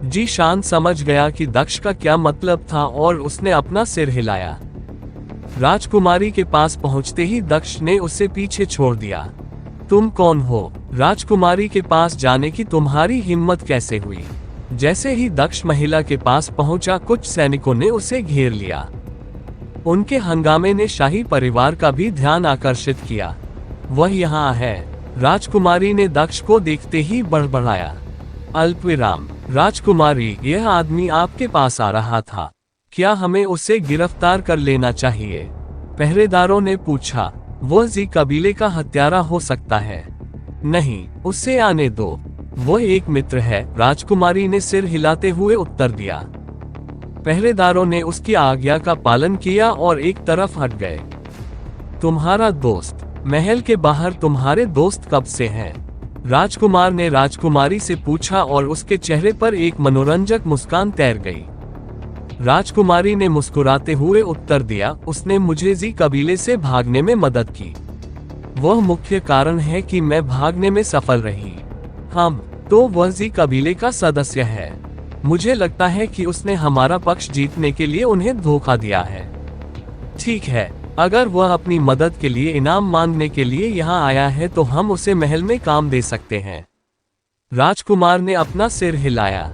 जीशान समझ गया कि दक्ष का क्या मतलब था और उसने अपना सिर हिलाया। राजकुमारी के पास पहुंचते ही दक्ष ने उसे पीछे छोड़ दिया। तुम कौन हो? राजकुमारी के पास जाने की तुम्हारी हिम्मत कैसे हुई? जैसे ही दक्ष महिला के पास पहुंचा, कुछ सैनिकों ने उसे घेर लिया। उनके हंगामे ने शाही परिवार का भी ध्यान आकर्षित किया। वह यहाँ है, राजकुमारी ने दक्ष को देखते ही बड़बड़ाया। अल्पविराम। राजकुमारी, यह आदमी आपके पास आ रहा था, क्या हमें उसे गिरफ्तार कर लेना चाहिए? पहरेदारों ने पूछा। वह जी कबीले का हत्यारा हो सकता है। नहीं, उसे आने दो, वह एक मित्र है, राजकुमारी ने सिर हिलाते हुए उत्तर दिया। पहरेदारों ने उसकी आज्ञा का पालन किया और एक तरफ हट गए। तुम्हारा दोस्त? महल के बाहर तुम्हारे दोस्त कब से हैं? राजकुमार ने राजकुमारी से पूछा और उसके चेहरे पर एक मनोरंजक मुस्कान तैर गई। राजकुमारी ने मुस्कुराते हुए उत्तर दिया, उसने मुझे जी कबीले से भागने में मदद की। वह मुख्य कारण है कि मैं भागने में सफल रही। हम तो वह जी कबीले का सदस्य है। मुझे लगता है कि उसने हमारा पक्ष जीतने के लिए उन्हें धोखा दिया है। ठीक है, अगर वह अपनी मदद के लिए इनाम मांगने के लिए यहाँ आया है तो हम उसे महल में काम दे सकते हैं। राजकुमार ने अपना सिर हिलाया।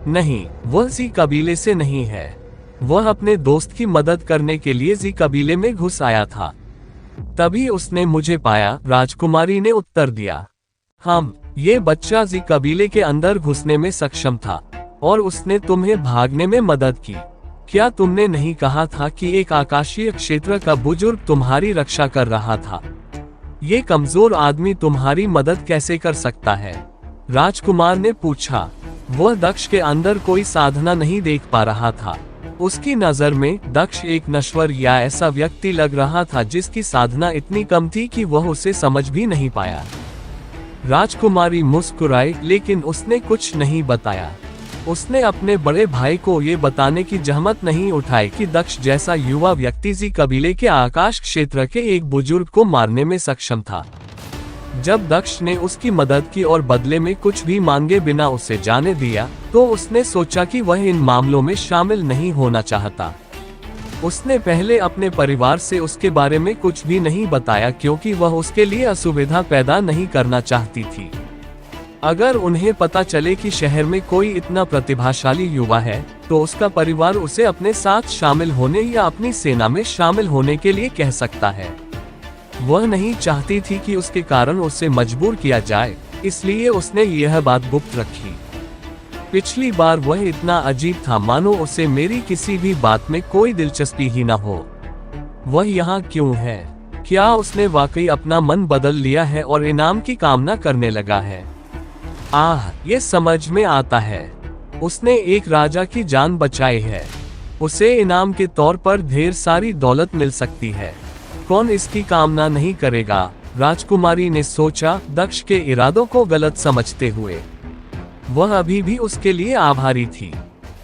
नहीं, वह जी कबीले से नहीं है। वह अपने दोस्त की मदद करने के लिए जी कबीले में घुस आया था। तभी उसने मुझे पाया, राजकुमारी ने उत्तर दिया। ये बच्चा जी कबीले के अंदर घुसने में सक्षम था और उसने तुम्हें भागने में मदद की। क्या तुमने नहीं कहा था कि एक आकाशीय क्षेत्र का बुजुर्ग तुम्हारी रक्षा कर रहा था? ये कमजोर आदमी तुम्हारी मदद कैसे कर सकता है? राजकुमार ने पूछा। वह दक्ष के अंदर कोई साधना नहीं देख पा रहा था। उसकी नजर में दक्ष एक नश्वर या ऐसा व्यक्ति लग रहा था जिसकी साधना इतनी कम थी कि वह उसे समझ भी नहीं पाया। राजकुमारी मुस्कुराई, लेकिन उसने कुछ नहीं बताया। उसने अपने बड़े भाई को ये बताने की जहमत नहीं उठाई कि दक्ष जैसा युवा व्यक्ति जी कबीले के आकाश क्षेत्र के एक बुजुर्ग को मारने में सक्षम था। जब दक्ष ने उसकी मदद की और बदले में कुछ भी मांगे बिना उसे जाने दिया, तो उसने सोचा कि वह इन मामलों में शामिल नहीं होना चाहता। उसने पहले अपने परिवार से उसके बारे में कुछ भी नहीं बताया क्योंकि वह उसके लिए असुविधा पैदा नहीं करना चाहती थी। अगर उन्हें पता चले कि शहर में कोई इतना प्रतिभाशाली युवा है, तो उसका परिवार उसे अपने साथ शामिल होने या अपनी सेना में शामिल होने के लिए कह सकता है। वह नहीं चाहती थी कि उसके कारण उसे मजबूर किया जाए, इसलिए उसने यह बात गुप्त रखी। पिछली बार वह इतना अजीब था मानो उसे मेरी किसी भी बात में कोई दिलचस्पी ही न हो। वह यहाँ क्यों है? क्या उसने वाकई अपना मन बदल लिया है और इनाम की कामना करने लगा है? ये समझ में आता है। उसने एक राजा की जान बचाई है। उसे इनाम के तौर पर ढेर सारी दौलत मिल सकती है। कौन इसकी कामना नहीं करेगा? राजकुमारी ने सोचा, दक्ष के इरादों को गलत समझते हुए। वह अभी भी उसके लिए आभारी थी।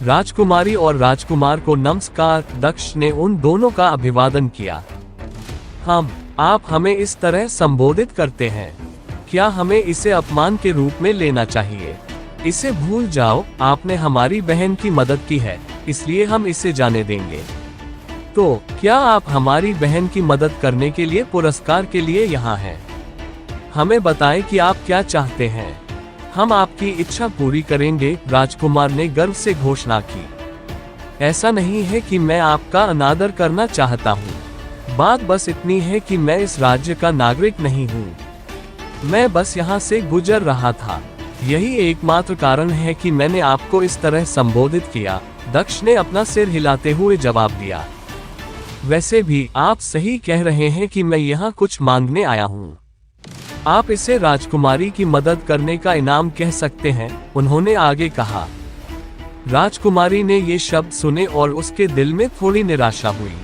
राजकुमारी और राजकुमार को नमस्कार। दक्ष ने उन दोनों का अभिवादन किया। आप हमें इस तरह संबोधित करते हैं। क्या हमें इसे अपमान के रूप में लेना चाहिए? इसे भूल जाओ, आपने हमारी बहन की मदद की है, इसलिए हम इसे जाने देंगे। तो क्या आप हमारी बहन की मदद करने के लिए पुरस्कार के लिए यहाँ हैं? हमें बताएं कि आप क्या चाहते हैं। हम आपकी इच्छा पूरी करेंगे, राजकुमार ने गर्व से घोषणा की। ऐसा नहीं है कि मैं आपका अनादर करना चाहता हूँ। बात बस इतनी है कि मैं इस राज्य का नागरिक नहीं हूँ। मैं बस यहाँ से गुजर रहा था। यही एकमात्र कारण है कि मैंने आपको इस तरह संबोधित किया। दक्ष ने अपना सिर हिलाते हुए जवाब दिया। वैसे भी आप सही कह रहे हैं कि मैं यहाँ कुछ मांगने आया हूँ। आप इसे राजकुमारी की मदद करने का इनाम कह सकते हैं, उन्होंने आगे कहा। राजकुमारी ने ये शब्द सुने और उसके दिल में थोड़ी निराशा हुई।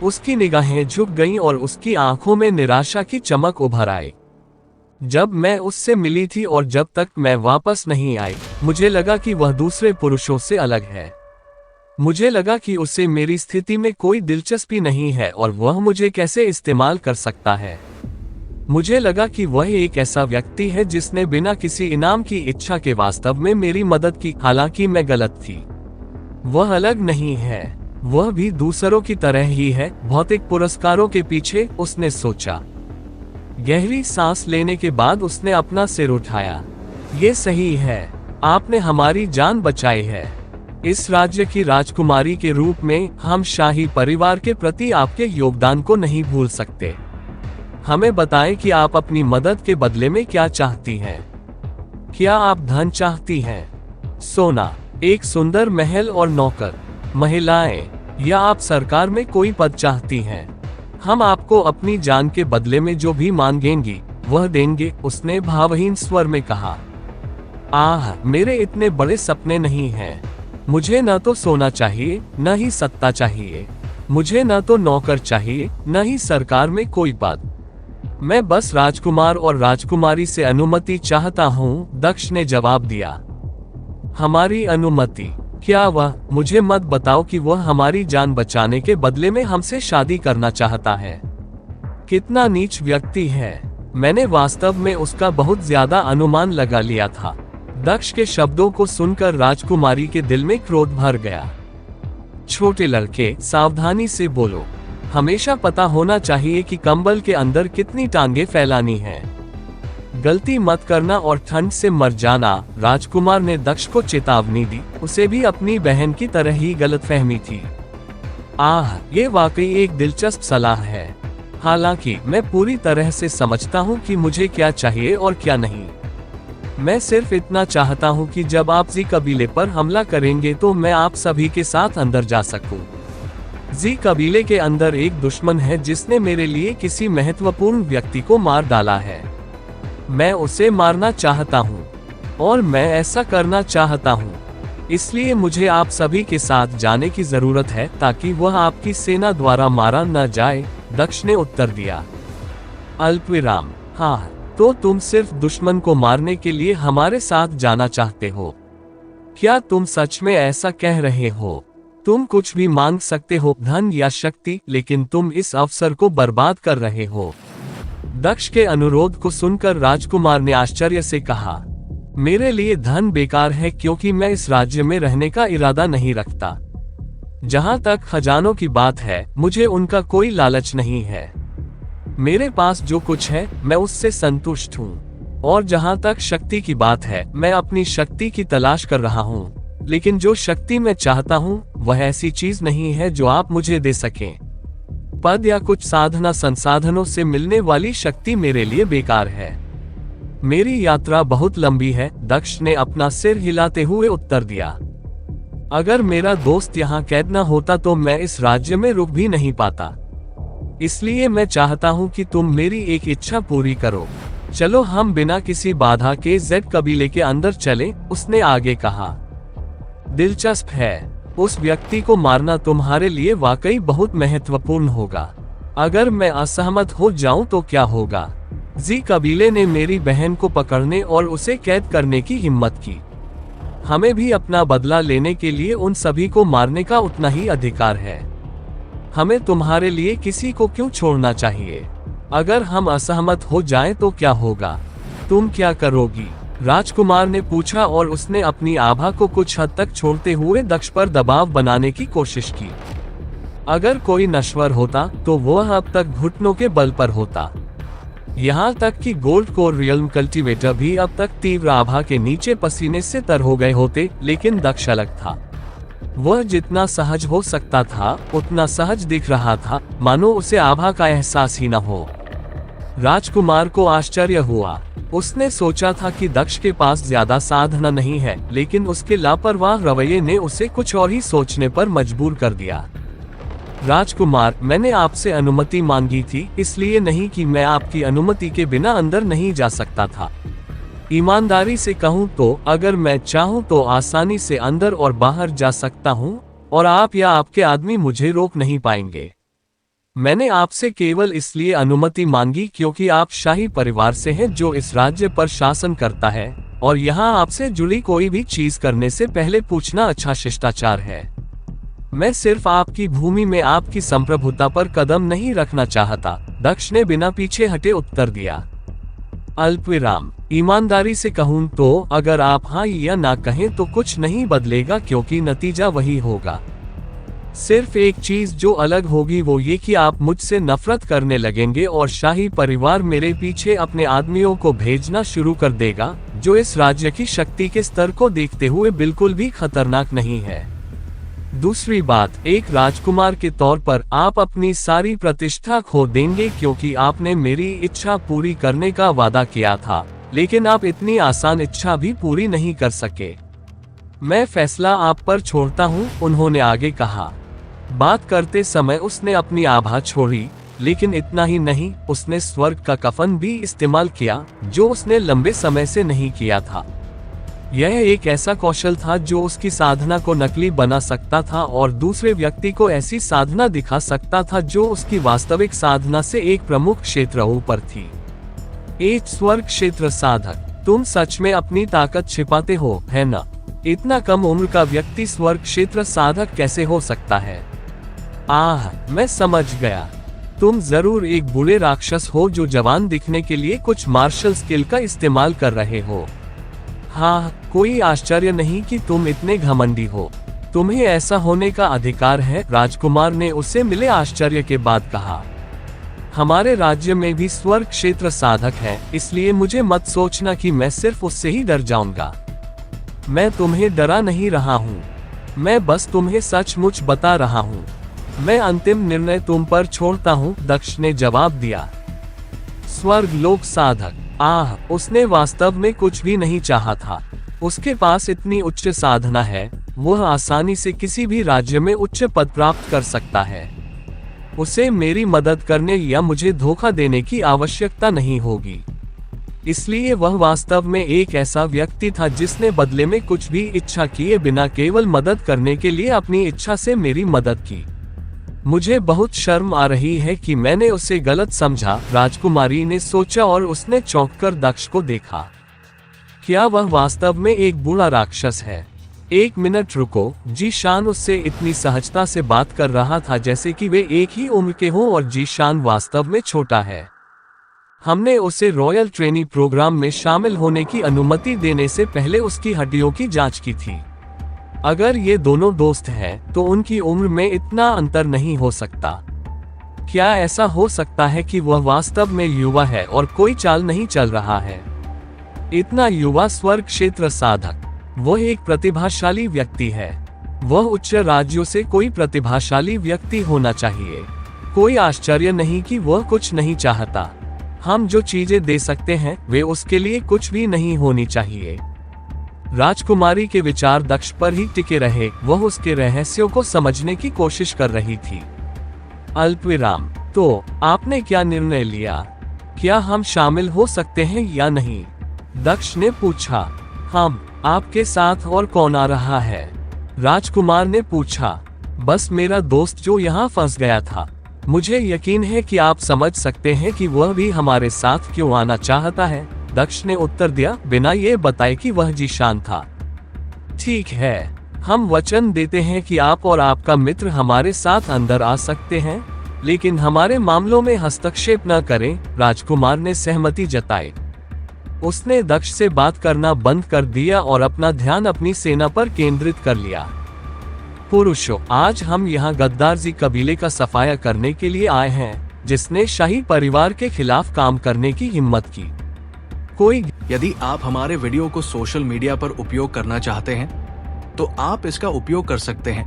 उसकी निगाहें झुक गईं और उसकी आंखों में निराशा की चमक उभर आई। जब मैं उससे मिली थी और जब तक मैं वापस नहीं आई, मुझे लगा कि वह दूसरे पुरुषों से अलग है। मुझे लगा कि उसे मेरी स्थिति में कोई दिलचस्पी नहीं है और वह मुझे कैसे इस्तेमाल कर सकता है। मुझे लगा कि वह एक ऐसा व्यक्ति है जिसने बिना किसी इनाम की इच्छा के वास्तव में मेरी मदद की, हालांकि मैं गलत थी। वह अलग नहीं है, वह भी दूसरों की तरह ही है, भौतिक पुरस्कारों के पीछे, उसने सोचा। गहरी सांस लेने के बाद उसने अपना सिर उठाया। ये सही है, आपने हमारी जान बचाई है। इस राज्य की राजकुमारी के रूप में हम शाही परिवार के प्रति आपके योगदान को नहीं भूल सकते। हमें बताएं कि आप अपनी मदद के बदले में क्या चाहती हैं। क्या आप धन चाहती हैं, सोना, एक सुंदर महल और नौकर, महिलाएं, या आप सरकार में कोई पद चाहती हैं? हम आपको अपनी जान के बदले में जो भी मांगेंगी वह देंगे, उसने भावहीन स्वर में कहा। मेरे इतने बड़े सपने नहीं हैं। मुझे न तो सोना चाहिए, न ही सत्ता चाहिए। मुझे न तो नौकर चाहिए, न ही सरकार में कोई पद। मैं बस राजकुमार और राजकुमारी से अनुमति चाहता हूँ, दक्ष ने जवाब दिया। हमारी अनुमति? क्या वह, मुझे मत बताओ कि वह हमारी जान बचाने के बदले में हमसे शादी करना चाहता है। कितना नीच व्यक्ति है। मैंने वास्तव में उसका बहुत ज्यादा अनुमान लगा लिया था। दक्ष के शब्दों को सुनकर राजकुमारी के दिल में क्रोध भर गया। छोटे लड़के, सावधानी से बोलो। हमेशा पता होना चाहिए कि कंबल के अंदर कितनी टांगे फैलानी है। गलती मत करना और ठंड से मर जाना। राजकुमार ने दक्ष को चेतावनी दी। उसे भी अपनी बहन की तरह ही गलतफहमी थी। ये वाकई एक दिलचस्प सलाह है। हालांकि मैं पूरी तरह से समझता हूँ कि मुझे क्या चाहिए और क्या नहीं। मैं सिर्फ इतना चाहता हूँ कि जब आप जी कबीले पर हमला करेंगे तो मैं आप सभी के साथ अंदर जा सकूं। जी कबीले के अंदर एक दुश्मन है जिसने मेरे लिए किसी महत्वपूर्ण व्यक्ति को मार डाला है। मैं उसे मारना चाहता हूँ और मैं ऐसा करना चाहता हूँ। इसलिए मुझे आप सभी के साथ जाने की जरूरत है ताकि वह आपकी सेना द्वारा मारा न जाए। दक्ष ने उत्तर दिया। अल्पविराम, हाँ, तो तुम सिर्फ दुश्मन को मारने के लिए हमारे साथ जाना चाहते हो? क्या तुम सच में ऐसा कह रहे हो? तुम कुछ भी मांग सकते हो, धन या शक्ति, लेकिन तुम इस अवसर को बर्बाद कर रहे हो। दक्ष के अनुरोध को सुनकर राजकुमार ने आश्चर्य से कहा, मेरे लिए धन बेकार है क्योंकि मैं इस राज्य में रहने का इरादा नहीं रखता। जहां तक खजानों की बात है, मुझे उनका कोई लालच नहीं है। मेरे पास जो कुछ है मैं उससे संतुष्ट हूँ। और जहां तक शक्ति की बात है, मैं अपनी शक्ति की तलाश कर रहा हूँ। लेकिन जो शक्ति मैं चाहता हूँ वह ऐसी चीज नहीं है जो आप मुझे दे सकें। पद या कुछ साधना संसाधनों से मिलने वाली शक्ति मेरे लिए बेकार है। मेरी यात्रा बहुत लंबी है। दक्ष ने अपना सिर हिलाते हुए उत्तर दिया। अगर मेरा दोस्त यहाँ कैद न होता तो मैं इस राज्य में रुक भी नहीं पाता। इसलिए मैं चाहता हूँ कि तुम मेरी एक इच्छा पूरी करो। चलो हम बिना किसी बाधा के जेड कबीले के अंदर चले, उसने आगे कहा। दिलचस्प है, उस व्यक्ति को मारना तुम्हारे लिए वाकई बहुत महत्वपूर्ण होगा। अगर मैं असहमत हो जाऊं तो क्या होगा? जी कबीले ने मेरी बहन को पकड़ने और उसे कैद करने की हिम्मत की। हमें भी अपना बदला लेने के लिए उन सभी को मारने का उतना ही अधिकार है। हमें तुम्हारे लिए किसी को क्यों छोड़ना चाहिए? अगर हम असहमत हो जाएं तो क्या होगा? तुम क्या करोगी? राजकुमार ने पूछा और उसने अपनी आभा को कुछ हद तक छोड़ते हुए दक्ष पर दबाव बनाने की कोशिश की। अगर कोई नश्वर होता तो वह अब तक घुटनों के बल पर होता। यहाँ तक कि गोल्ड कोर रियल्म कल्टीवेटर भी अब तक तीव्र आभा के नीचे पसीने से तर हो गए होते, लेकिन दक्ष अलग था। वह जितना सहज हो सकता था उतना सहज दिख रहा था, मानो उसे आभा का एहसास ही न हो। राजकुमार को आश्चर्य हुआ। उसने सोचा था कि दक्ष के पास ज्यादा साधना नहीं है, लेकिन उसके लापरवाह रवैये ने उसे कुछ और ही सोचने पर मजबूर कर दिया। राजकुमार, मैंने आपसे अनुमति मांगी थी, इसलिए नहीं कि मैं आपकी अनुमति के बिना अंदर नहीं जा सकता था। ईमानदारी से कहूँ तो अगर मैं चाहूँ तो आसानी से अंदर और बाहर जा सकता हूँ और आप या आपके आदमी मुझे रोक नहीं पाएंगे। मैंने आपसे केवल इसलिए अनुमति मांगी क्योंकि आप शाही परिवार से हैं जो इस राज्य पर शासन करता है, और यहाँ आपसे जुड़ी कोई भी चीज करने से पहले पूछना अच्छा शिष्टाचार है। मैं सिर्फ आपकी भूमि में आपकी संप्रभुता पर कदम नहीं रखना चाहता। दक्ष ने बिना पीछे हटे उत्तर दिया। अल्पविराम, ईमानदारी से कहूँ तो अगर आप हाँ या ना कहें तो कुछ नहीं बदलेगा, क्योंकि नतीजा वही होगा। सिर्फ एक चीज जो अलग होगी वो ये कि आप मुझसे नफरत करने लगेंगे और शाही परिवार मेरे पीछे अपने आदमियों को भेजना शुरू कर देगा, जो इस राज्य की शक्ति के स्तर को देखते हुए बिल्कुल भी खतरनाक नहीं है। दूसरी बात, एक राजकुमार के तौर पर आप अपनी सारी प्रतिष्ठा खो देंगे क्योंकि आपने मेरी इच्छा पूरी करने का वादा किया था, लेकिन आप इतनी आसान इच्छा भी पूरी नहीं कर सके। मैं फैसला आप पर छोड़ता हूँ, उन्होंने आगे कहा। बात करते समय उसने अपनी आभा छोड़ी, लेकिन इतना ही नहीं, उसने स्वर्ग का कफन भी इस्तेमाल किया, जो उसने लंबे समय से नहीं किया था। यह एक ऐसा कौशल था जो उसकी साधना को नकली बना सकता था और दूसरे व्यक्ति को ऐसी साधना दिखा सकता था जो उसकी वास्तविक साधना से एक प्रमुख क्षेत्र ऊपर थी। एक स्वर्ग क्षेत्र साधक, तुम सच में अपनी ताकत छिपाते हो, है ना? इतना कम उम्र का व्यक्ति स्वर्ग क्षेत्र साधक कैसे हो सकता है? मैं समझ गया। तुम जरूर एक बुरे राक्षस हो जो जवान दिखने के लिए कुछ मार्शल स्किल का इस्तेमाल कर रहे हो। हाँ, कोई आश्चर्य नहीं कि तुम इतने घमंडी हो। तुम्हें ऐसा होने का अधिकार है, राजकुमार ने उससे मिले आश्चर्य के बाद कहा। हमारे राज्य में भी स्वर्ग क्षेत्र साधक है, इसलिए मुझे मत सोचना कि मैं सिर्फ उससे ही डर जाऊंगा। मैं तुम्हें डरा नहीं रहा हूँ, मैं बस तुम्हें सचमुच बता रहा हूँ। मैं अंतिम निर्णय तुम पर छोड़ता हूँ, दक्ष ने जवाब दिया। स्वर्ग लोक साधक, उसने वास्तव में कुछ भी नहीं चाहा था। उसके पास इतनी उच्च साधना है, वह आसानी से किसी भी राज्य में उच्च पद प्राप्त कर सकता है। उसे मेरी मदद करने या मुझे धोखा देने की आवश्यकता नहीं होगी। इसलिए वह वास्तव में एक ऐसा व्यक्ति था जिसने बदले में कुछ भी इच्छा किए बिना केवल मदद करने के लिए अपनी इच्छा से मेरी मदद की। मुझे बहुत शर्म आ रही है कि मैंने उसे गलत समझा, राजकुमारी ने सोचा और उसने चौंककर दक्ष को देखा। क्या वह वास्तव में एक बूढ़ा राक्षस है? एक मिनट रुको, जीशान उससे इतनी सहजता से बात कर रहा था जैसे कि वे एक ही उम्र के हों और जीशान वास्तव में छोटा है। हमने उसे रॉयल ट्रेनी प्रोग्राम में शामिल होने की अनुमति देने से पहले उसकी हड्डियों की जांच की थी। अगर ये दोनों दोस्त हैं, तो उनकी उम्र में इतना अंतर नहीं हो सकता। क्या ऐसा हो सकता है कि वह वास्तव में युवा है और कोई चाल नहीं चल रहा है? इतना युवा स्वर्ग क्षेत्र साधक, वह एक प्रतिभाशाली व्यक्ति है। वह उच्च राज्यों से कोई प्रतिभाशाली व्यक्ति होना चाहिए। कोई आश्चर्य नहीं कि वह कुछ नहीं चाहता। हम जो चीजें दे सकते हैं वे उसके लिए कुछ भी नहीं होनी चाहिए। राजकुमारी के विचार दक्ष पर ही टिके रहे, वह उसके रहस्यों को समझने की कोशिश कर रही थी। अल्पविराम, तो आपने क्या निर्णय लिया? क्या हम शामिल हो सकते हैं या नहीं? दक्ष ने पूछा। हम, आपके साथ और कौन आ रहा है? राजकुमार ने पूछा। बस मेरा दोस्त जो यहाँ फंस गया था। मुझे यकीन है कि आप समझ सकते हैं कि वह भी हमारे साथ क्यों आना चाहता है, दक्ष ने उत्तर दिया, बिना ये बताए कि वह जीशान था। ठीक है, हम वचन देते हैं कि आप और आपका मित्र हमारे साथ अंदर आ सकते हैं, लेकिन हमारे मामलों में हस्तक्षेप न करें, राजकुमार ने सहमति जताई। उसने दक्ष से बात करना बंद कर दिया और अपना ध्यान अपनी सेना पर केंद्रित कर लिया। पुरुषों, आज हम यहाँ गद्दारजी कबीले का सफाया करने के लिए आए हैं, जिसने शाही परिवार के खिलाफ काम करने की हिम्मत की। यदि आप हमारे वीडियो को सोशल मीडिया पर उपयोग करना चाहते हैं, तो आप इसका उपयोग कर सकते हैं।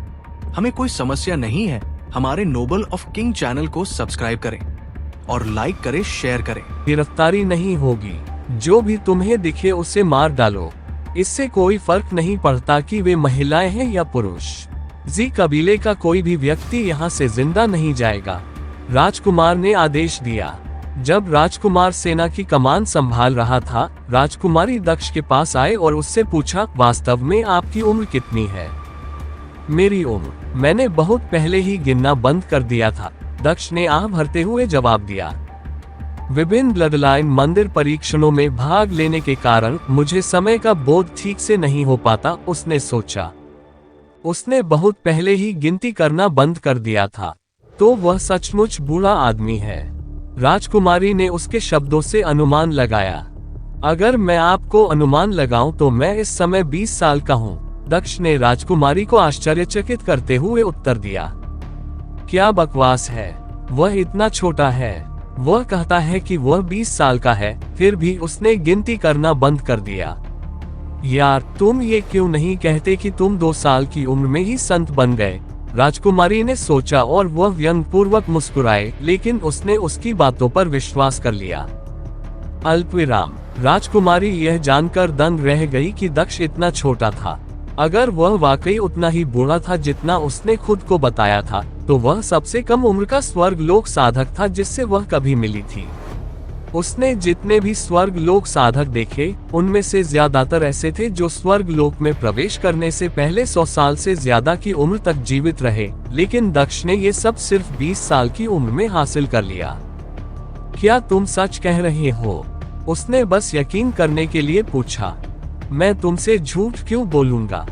हमें कोई समस्या नहीं है। हमारे नोबल ऑफ किंग चैनल को सब्सक्राइब करें और लाइक करें, शेयर करें। गिरफ्तारी नहीं होगी। जो भी तुम्हें दिखे उसे मार डालो। इससे कोई फर्क नहीं पड़ता कि वे महिलाएं हैं या पुरुष। जी कबीले का कोई भी व्यक्ति यहाँ से जिंदा नहीं जाएगा, राजकुमार ने आदेश दिया। जब राजकुमार सेना की कमान संभाल रहा था, राजकुमारी दक्ष के पास आए और उससे पूछा, वास्तव में आपकी उम्र कितनी है? मेरी उम्र, मैंने बहुत पहले ही गिनना बंद कर दिया था, दक्ष ने आह भरते हुए जवाब दिया। विभिन्न ब्लडलाइन मंदिर परीक्षणों में भाग लेने के कारण मुझे समय का बोध ठीक से नहीं हो पाता, उसने सोचा। उसने बहुत पहले ही गिनती करना बंद कर दिया था, तो वह सचमुच बूढ़ा आदमी है। राजकुमारी ने उसके शब्दों से अनुमान लगाया। अगर मैं आपको अनुमान लगाऊं तो मैं इस समय 20 साल का हूं, दक्ष ने राजकुमारी को आश्चर्यचकित करते हुए उत्तर दिया। क्या बकवास है, वह इतना छोटा है। वह कहता है कि वह 20 साल का है, फिर भी उसने गिनती करना बंद कर दिया। यार, तुम ये क्यों नहीं कहते कि तुम 2 साल की उम्र में ही संत बन गए? राजकुमारी ने सोचा और वह व्यंग्यपूर्वक मुस्कुराए, लेकिन उसने उसकी बातों पर विश्वास कर लिया। अल्पविराम, राजकुमारी यह जानकर दंग रह गई कि दक्ष इतना छोटा था। अगर वह वाकई उतना ही बूढ़ा था जितना उसने खुद को बताया था, तो वह सबसे कम उम्र का स्वर्ग लोक साधक था जिससे वह कभी मिली थी। उसने जितने भी स्वर्ग लोक साधक देखे, उनमें से ज्यादातर ऐसे थे जो स्वर्ग लोक में प्रवेश करने से पहले 100 साल से ज्यादा की उम्र तक जीवित रहे, लेकिन दक्ष ने ये सब सिर्फ 20 साल की उम्र में हासिल कर लिया। क्या तुम सच कह रहे हो? उसने बस यकीन करने के लिए पूछा। मैं तुमसे झूठ क्यों बोलूंगा?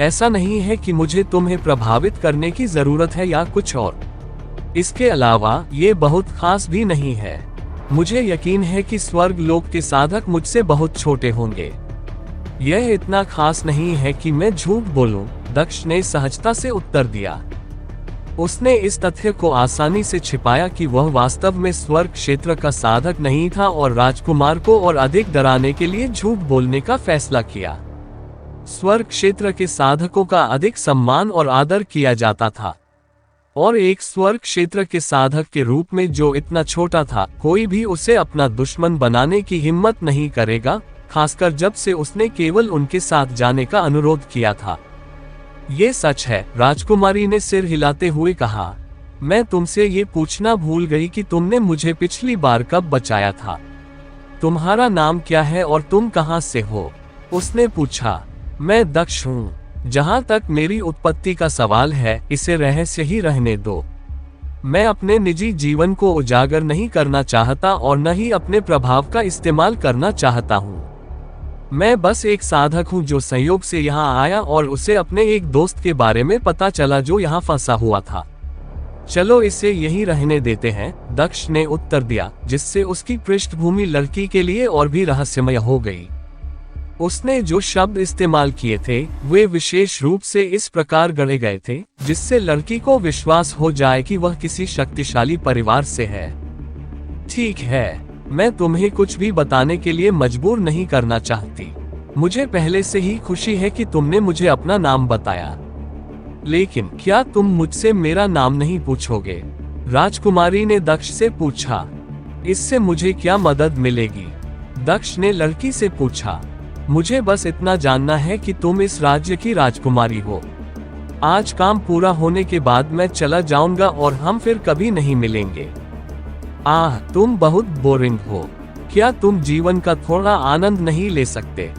ऐसा नहीं है कि मुझे तुम्हें प्रभावित करने की जरूरत है या कुछ और। इसके अलावा ये बहुत खास भी नहीं है। मुझे यकीन है कि स्वर्ग लोक के साधक मुझसे बहुत छोटे होंगे। यह इतना खास नहीं है कि मैं झूठ बोलूं, दक्ष ने सहजता से उत्तर दिया। उसने इस तथ्य को आसानी से छिपाया कि वह वास्तव में स्वर्ग क्षेत्र का साधक नहीं था और राजकुमार को और अधिक डराने के लिए झूठ बोलने का फैसला किया। स्वर्ग क्षेत्र के साधकों का अधिक सम्मान और आदर किया जाता था, और एक स्वर्ग क्षेत्र के साधक के रूप में जो इतना छोटा था, कोई भी उसे अपना दुश्मन बनाने की हिम्मत नहीं करेगा, खासकर जब से उसने केवल उनके साथ जाने का अनुरोध किया था। ये सच है, राजकुमारी ने सिर हिलाते हुए कहा। मैं तुमसे ये पूछना भूल गई कि तुमने मुझे पिछली बार कब बचाया था। तुम्हारा नाम क्या है और तुम कहाँ से हो? उसने पूछा। मैं दक्ष हूँ। जहाँ तक मेरी उत्पत्ति का सवाल है, इसे रहस्य ही रहने दो। मैं अपने निजी जीवन को उजागर नहीं करना चाहता और न ही अपने प्रभाव का इस्तेमाल करना चाहता हूँ। मैं बस एक साधक हूँ जो संयोग से यहाँ आया और उसे अपने एक दोस्त के बारे में पता चला जो यहाँ फंसा हुआ था। चलो इसे यही रहने देते हैं, दक्ष ने उत्तर दिया, जिससे उसकी पृष्ठभूमि लड़की के लिए और भी रहस्यमय हो गई। उसने जो शब्द इस्तेमाल किए थे वे विशेष रूप से इस प्रकार गढ़े गए थे जिससे लड़की को विश्वास हो जाए कि वह किसी शक्तिशाली परिवार से है। ठीक है, मैं तुम्हें कुछ भी बताने के लिए मजबूर नहीं करना चाहती। मुझे पहले से ही खुशी है कि तुमने मुझे अपना नाम बताया, लेकिन क्या तुम मुझसे मेरा नाम नहीं पूछोगे? राजकुमारी ने दक्ष से पूछा। इससे मुझे क्या मदद मिलेगी? दक्ष ने लड़की से पूछा। मुझे बस इतना जानना है कि तुम इस राज्य की राजकुमारी हो। आज काम पूरा होने के बाद मैं चला जाऊंगा और हम फिर कभी नहीं मिलेंगे। आह, तुम बहुत बोरिंग हो। क्या तुम जीवन का थोड़ा आनंद नहीं ले सकते?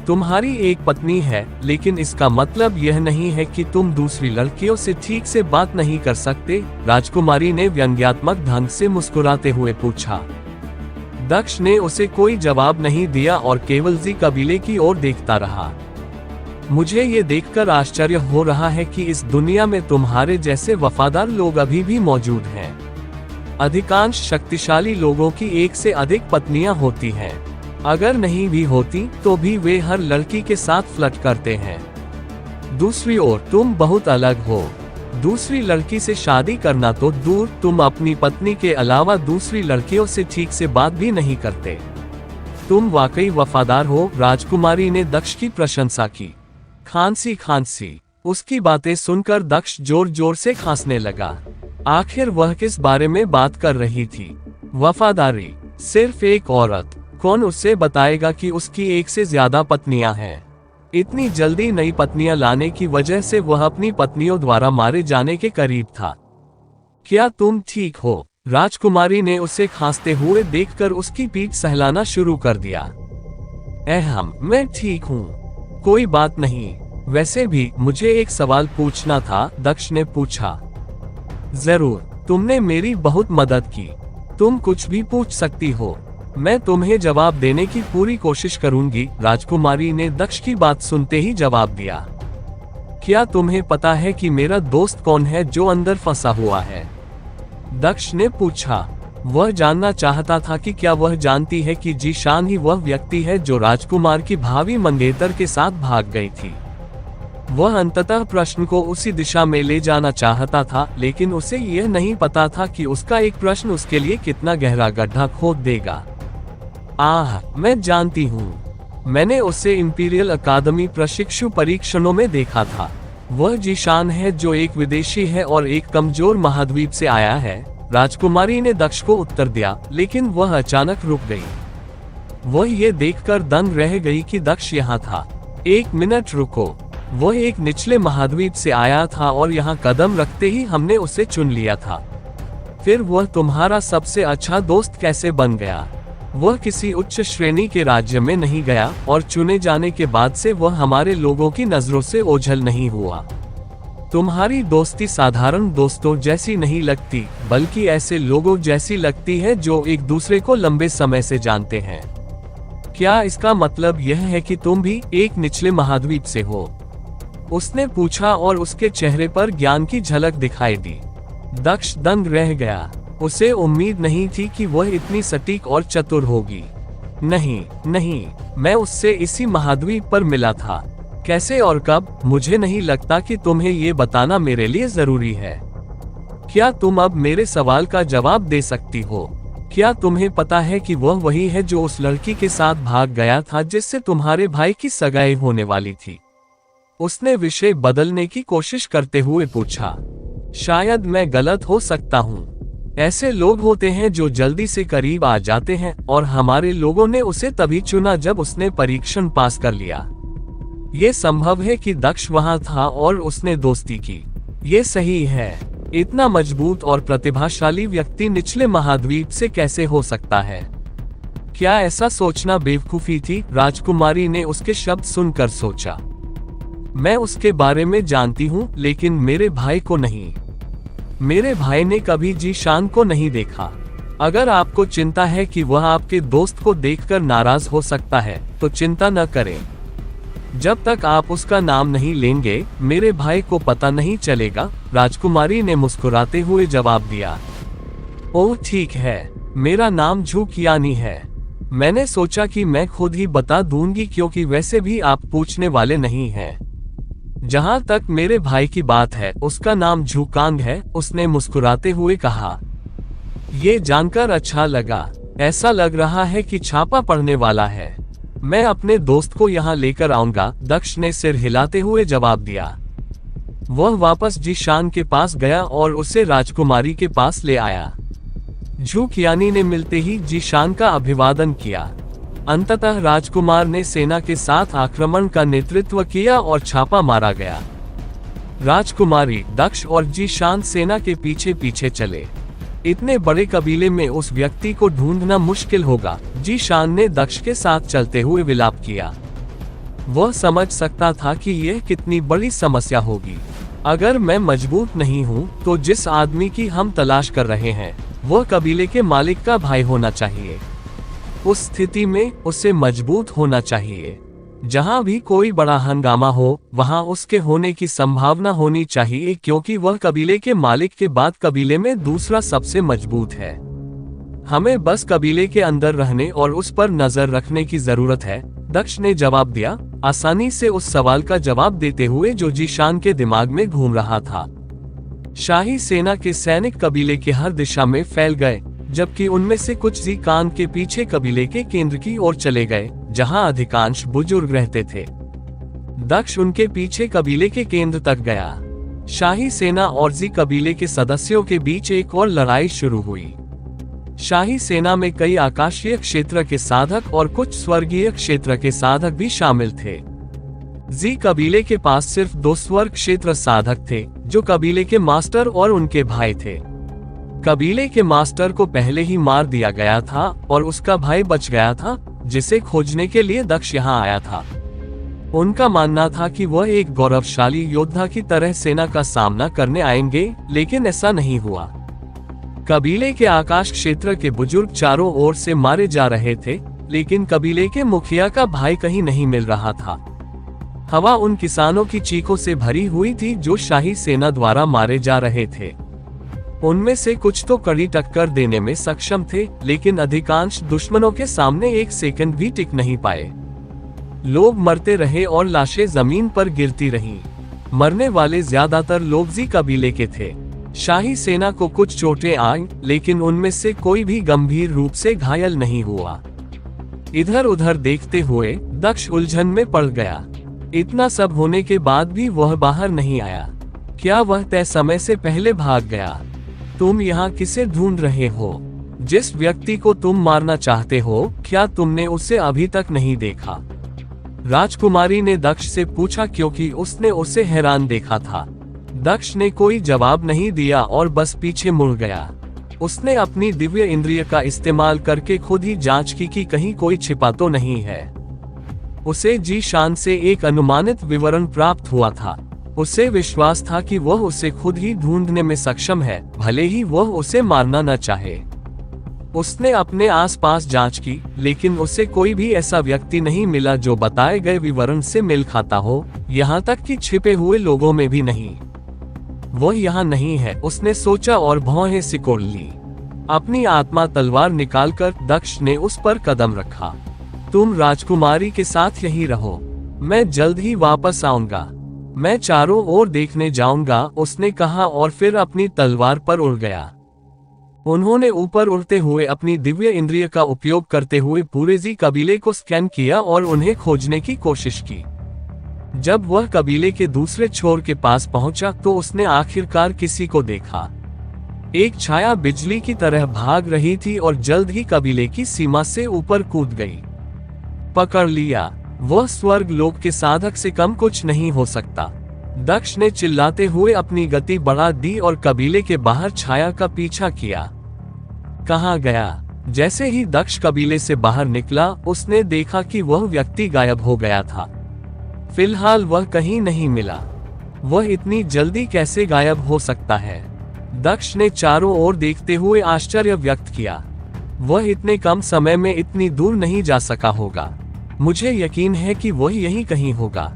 तुम्हारी एक पत्नी है, लेकिन इसका मतलब यह नहीं है कि तुम दूसरी लड़कियों से ठीक से बात नहीं कर सकते। राजकुमारी ने व्यंग्यात्मक ढंग से मुस्कुराते हुए पूछा। दक्ष ने उसे कोई जवाब नहीं दिया और केवल जी कबीले की ओर देखता रहा। मुझे ये देखकर आश्चर्य हो रहा है कि इस दुनिया में तुम्हारे जैसे वफादार लोग अभी भी मौजूद हैं। अधिकांश शक्तिशाली लोगों की एक से अधिक पत्नियां होती हैं। अगर नहीं भी होती तो भी वे हर लड़की के साथ फ्लर्ट करते हैं। दूसरी ओर तुम बहुत अलग हो। दूसरी लड़की से शादी करना तो दूर, तुम अपनी पत्नी के अलावा दूसरी लड़कियों से ठीक से बात भी नहीं करते। तुम वाकई वफादार हो। राजकुमारी ने दक्ष की प्रशंसा की। खांसी। उसकी बातें सुनकर दक्ष जोर जोर से खांसने लगा। आखिर वह किस बारे में बात कर रही थी? वफादारी? सिर्फ एक औरत? कौन उसे बताएगा कि उसकी एक से ज्यादा पत्नियां हैं? इतनी जल्दी नई पत्नियां लाने की वजह से वह अपनी पत्नियों द्वारा मारे जाने के करीब था। क्या तुम ठीक हो? राजकुमारी ने उसे खांसते हुए देखकर उसकी पीठ सहलाना शुरू कर दिया। मैं ठीक हूँ, कोई बात नहीं। वैसे भी मुझे एक सवाल पूछना था, दक्ष ने पूछा। जरूर, तुमने मेरी बहुत मदद की। तुम कुछ भी पूछ सकती हो, मैं तुम्हें जवाब देने की पूरी कोशिश करूंगी। राजकुमारी ने दक्ष की बात सुनते ही जवाब दिया। क्या तुम्हें पता है कि मेरा दोस्त कौन है जो अंदर फंसा हुआ है? दक्ष ने पूछा। वह जानना चाहता था कि क्या वह जानती है कि जीशान ही वह व्यक्ति है जो राजकुमार की भावी मंगेतर के साथ भाग गई थी। वह अंततः प्रश्न को उसी दिशा में ले जाना चाहता था, लेकिन उसे यह नहीं पता था कि उसका एक प्रश्न उसके लिए कितना गहरा गड्ढा खोद देगा। मैं जानती हूँ। मैंने उसे इंपीरियल अकादमी प्रशिक्षु परीक्षणों में देखा था। वह जीशान है जो एक विदेशी है और एक कमजोर महाद्वीप से आया है। राजकुमारी ने दक्ष को उत्तर दिया, लेकिन वह अचानक रुक गई। वह ये देखकर दंग रह गई कि दक्ष यहाँ था। एक मिनट रुको, वह एक निचले महाद्वीप से आया था और यहाँ कदम रखते ही हमने उसे चुन लिया था। फिर वह तुम्हारा सबसे अच्छा दोस्त कैसे बन गया? वह किसी उच्च श्रेणी के राज्य में नहीं गया और चुने जाने के बाद से वह हमारे लोगों की नजरों से ओझल नहीं हुआ। तुम्हारी दोस्ती साधारण दोस्तों जैसी नहीं लगती, बल्कि ऐसे लोगों जैसी लगती है जो एक दूसरे को लंबे समय से जानते हैं। क्या इसका मतलब यह है कि तुम भी एक निचले महाद्वीप से हो? उसने पूछा और उसके चेहरे पर ज्ञान की झलक दिखाई दी। दक्ष दंग रह गया। उसे उम्मीद नहीं थी कि वह इतनी सटीक और चतुर होगी। नहीं नहीं, मैं उससे इसी महाद्वीप पर मिला था। कैसे और कब, मुझे नहीं लगता कि तुम्हें ये बताना मेरे लिए जरूरी है। क्या तुम अब मेरे सवाल का जवाब दे सकती हो? क्या तुम्हें पता है कि वह वही है जो उस लड़की के साथ भाग गया था जिससे तुम्हारे भाई की सगाई होने वाली थी? उसने विषय बदलने की कोशिश करते हुए पूछा। शायद मैं गलत हो सकता हूँ। ऐसे लोग होते हैं जो जल्दी से करीब आ जाते हैं और हमारे लोगों ने उसे तभी चुना जब उसने परीक्षण पास कर लिया। ये संभव है कि दक्ष वहां था और उसने दोस्ती की। ये सही है। इतना मजबूत और प्रतिभाशाली व्यक्ति निचले महाद्वीप से कैसे हो सकता है? क्या ऐसा सोचना बेवकूफी थी? राजकुमारी ने उसके शब्द सुनकर सोचा। मैं उसके बारे में जानती हूँ, लेकिन मेरे भाई को नहीं। मेरे भाई ने कभी जीशान को नहीं देखा। अगर आपको चिंता है कि वह आपके दोस्त को देखकर नाराज हो सकता है, तो चिंता न करें। जब तक आप उसका नाम नहीं लेंगे, मेरे भाई को पता नहीं चलेगा, राजकुमारी ने मुस्कुराते हुए जवाब दिया। ओह ठीक है, मेरा नाम झू कियानी है। मैंने सोचा कि मैं खुद ही बता दूंगी क्योंकि वैसे भी आप पूछने वाले नहीं हैं। जहां तक मेरे भाई की बात है, उसका नाम झूकांग है, उसने मुस्कुराते हुए कहा। ये जानकर अच्छा लगा। ऐसा लग रहा है कि छापा पड़ने वाला है। मैं अपने दोस्त को यहाँ लेकर आऊंगा, दक्ष ने सिर हिलाते हुए जवाब दिया। वह वापस जीशान के पास गया और उसे राजकुमारी के पास ले आया। झू कियानी ने मिलते ही जीशान का अभिवादन किया। अंततः राजकुमार ने सेना के साथ आक्रमण का नेतृत्व किया और छापा मारा गया। राजकुमारी, दक्ष और जीशान सेना के पीछे पीछे चले। इतने बड़े कबीले में उस व्यक्ति को ढूंढना मुश्किल होगा, जीशान ने दक्ष के साथ चलते हुए विलाप किया। वह समझ सकता था कि यह कितनी बड़ी समस्या होगी। अगर मैं मजबूत नहीं हूँ, तो जिस आदमी की हम तलाश कर रहे हैं, वह कबीले के मालिक का भाई होना चाहिए। उस स्थिति में उसे मजबूत होना चाहिए। जहां भी कोई बड़ा हंगामा हो, वहां उसके होने की संभावना होनी चाहिए, क्योंकि वह कबीले के मालिक के बाद कबीले में दूसरा सबसे मजबूत है। हमें बस कबीले के अंदर रहने और उस पर नजर रखने की जरूरत है, दक्ष ने जवाब दिया, आसानी से उस सवाल का जवाब देते हुए जो जीशान के दिमाग में घूम रहा था। शाही सेना के सैनिक कबीले के हर दिशा में फैल गए, जबकि उनमें से कुछ जीकान के पीछे कबीले के केंद्र की ओर चले गए, जहां अधिकांश बुजुर्ग रहते थे। दक्ष उनके पीछे कबीले के केंद्र तक गया। शाही सेना और जी कबीले के सदस्यों के बीच एक और लड़ाई शुरू हुई। शाही सेना में कई आकाशीय क्षेत्र के साधक और कुछ स्वर्गीय क्षेत्र के साधक भी शामिल थे। जी कबीले के पास सिर्फ 2 स्वर्ग क्षेत्र साधक थे, जो कबीले के मास्टर और उनके भाई थे। कबीले के मास्टर को पहले ही मार दिया गया था और उसका भाई बच गया था, जिसे खोजने के लिए दक्ष यहाँ आया था। उनका मानना था कि वह एक गौरवशाली योद्धा की तरह सेना का सामना करने आएंगे, लेकिन ऐसा नहीं हुआ। कबीले के आकाश क्षेत्र के बुजुर्ग चारों ओर से मारे जा रहे थे, लेकिन कबीले के मुखिया का भाई कहीं नहीं मिल रहा था। हवा उन किसानों की चीखों से भरी हुई थी जो शाही सेना द्वारा मारे जा रहे थे। उनमें से कुछ तो कड़ी टक्कर देने में सक्षम थे, लेकिन अधिकांश दुश्मनों के सामने एक सेकंड भी टिक नहीं पाए। लोग मरते रहे और लाशें जमीन पर गिरती रहीं। मरने वाले ज्यादातर लोग जी कबीले के थे। शाही सेना को कुछ चोटें आईं, लेकिन उनमें से कोई भी गंभीर रूप से घायल नहीं हुआ। इधर उधर देखते हुए दक्ष उलझन में पड़ गया। इतना सब होने के बाद भी वह बाहर नहीं आया। क्या वह तय समय से पहले भाग गया? तुम यहाँ किसे ढूंढ रहे हो? जिस व्यक्ति को तुम मारना चाहते हो, क्या तुमने उसे अभी तक नहीं देखा? राजकुमारी ने दक्ष से पूछा, क्योंकि उसने उसे हैरान देखा था। दक्ष ने कोई जवाब नहीं दिया और बस पीछे मुड़ गया। उसने अपनी दिव्य इंद्रिय का इस्तेमाल करके खुद ही जांच की कि कहीं कोई छिपा तो नहीं है। उसे जीशान से एक अनुमानित विवरण प्राप्त हुआ था। उसे विश्वास था कि वह उसे खुद ही ढूंढने में सक्षम है, भले ही वह उसे मारना न चाहे। उसने अपने आसपास जांच की, लेकिन उसे कोई भी ऐसा व्यक्ति नहीं मिला जो बताए गए विवरण से मेल खाता हो, यहाँ तक कि छिपे हुए लोगों में भी नहीं। वह यहाँ नहीं है, उसने सोचा और भौहें सिकोड़ ली। अपनी आत्मा तलवार निकालकर दक्ष ने उस पर कदम रखा। तुम राजकुमारी के साथ यहीं रहो, मैं जल्द ही वापस आऊंगा, मैं चारों ओर देखने जाऊंगा, उसने कहा और फिर अपनी तलवार पर उड़ गया। उन्होंने ऊपर उड़ते हुए अपनी दिव्य इंद्रिय का उपयोग करते हुए पूरे जी कबीले को स्कैन किया और उन्हें खोजने की कोशिश की। जब वह कबीले के दूसरे छोर के पास पहुंचा तो उसने आखिरकार किसी को देखा। एक छाया बिजली की तरह भाग रही थी और जल्द ही कबीले की सीमा से ऊपर कूद गई। पकड़ लिया, वह स्वर्ग लोक के साधक से कम कुछ नहीं हो सकता। दक्ष ने चिल्लाते हुए अपनी गति बढ़ा दी और कबीले के बाहर छाया का पीछा किया। कहाँ गया? जैसे ही दक्ष कबीले से बाहर निकला, उसने देखा कि वह व्यक्ति गायब हो गया था। फिलहाल वह कहीं नहीं मिला। वह इतनी जल्दी कैसे गायब हो सकता है? दक्ष ने चारों ओर देखते हुए आश्चर्य व्यक्त किया। वह इतने कम समय में इतनी दूर नहीं जा सका होगा। मुझे यकीन है कि वह यहीं कहीं होगा।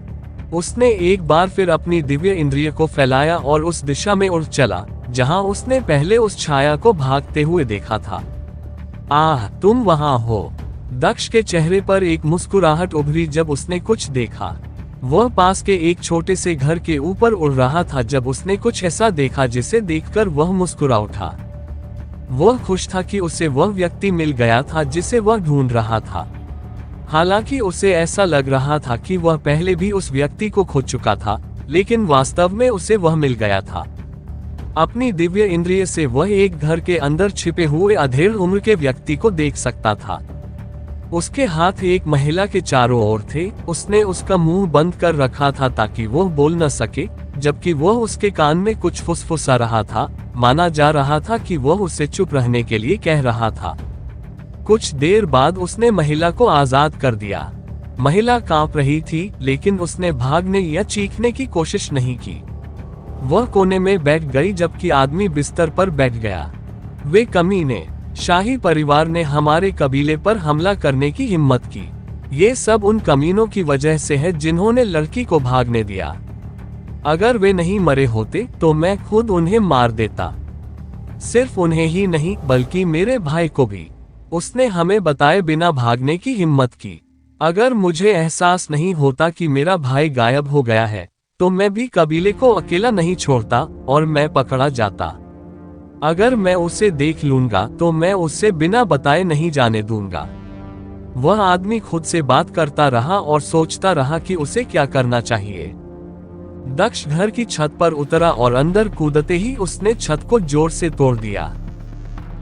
उसने एक बार फिर अपनी दिव्य इंद्रिय को फैलाया और उस दिशा में उड़ चला जहां उसने पहले उस छाया को भागते हुए देखा था। आह, तुम वहां हो। दक्ष के चेहरे पर एक मुस्कुराहट उभरी जब उसने कुछ देखा। वह पास के एक छोटे से घर के ऊपर उड़ रहा था जब उसने कुछ ऐसा देखा जिसे देखकर वह मुस्कुरा उठा। वह खुश था कि उसे वह व्यक्ति मिल गया था जिसे वह ढूंढ रहा था। हालांकि उसे ऐसा लग रहा था कि वह पहले भी उस व्यक्ति को खो चुका था, लेकिन वास्तव में उसे वह मिल गया था। अपनी दिव्य इंद्रिय से वह एक घर के अंदर छिपे हुए अधेड़ उम्र के व्यक्ति को देख सकता था। उसके हाथ एक महिला के चारों ओर थे। उसने उसका मुंह बंद कर रखा था ताकि वह बोल न सके, जबकि वह उसके कान में कुछ फुसफुसा रहा था। माना जा रहा था कि वह उसे चुप रहने के लिए कह रहा था। कुछ देर बाद उसने महिला को आजाद कर दिया। महिला कांप रही थी, लेकिन उसने भागने या चीखने की कोशिश नहीं की। वह कोने में बैठ गई जबकि आदमी बिस्तर पर बैठ गया। वे कमीने, शाही परिवार ने हमारे कबीले पर हमला करने की हिम्मत की। ये सब उन कमीनों की वजह से है जिन्होंने लड़की को भागने दिया। अगर वे नहीं मरे होते तो मैं खुद उन्हें मार देता। सिर्फ उन्हें ही नहीं बल्कि मेरे भाई को भी। उसने हमें बताए बिना भागने की हिम्मत की। अगर मुझे एहसास नहीं होता कि मेरा भाई गायब हो गया है तो मैं भी कबीले को अकेला नहीं छोड़ता और मैं पकड़ा जाता। अगर मैं उसे देख लूंगा तो मैं उससे बिना बताए नहीं जाने दूंगा। वह आदमी खुद से बात करता रहा और सोचता रहा कि उसे क्या करना चाहिए। दक्ष घर की छत पर उतरा और अंदर कूदते ही उसने छत को जोर से तोड़ दिया।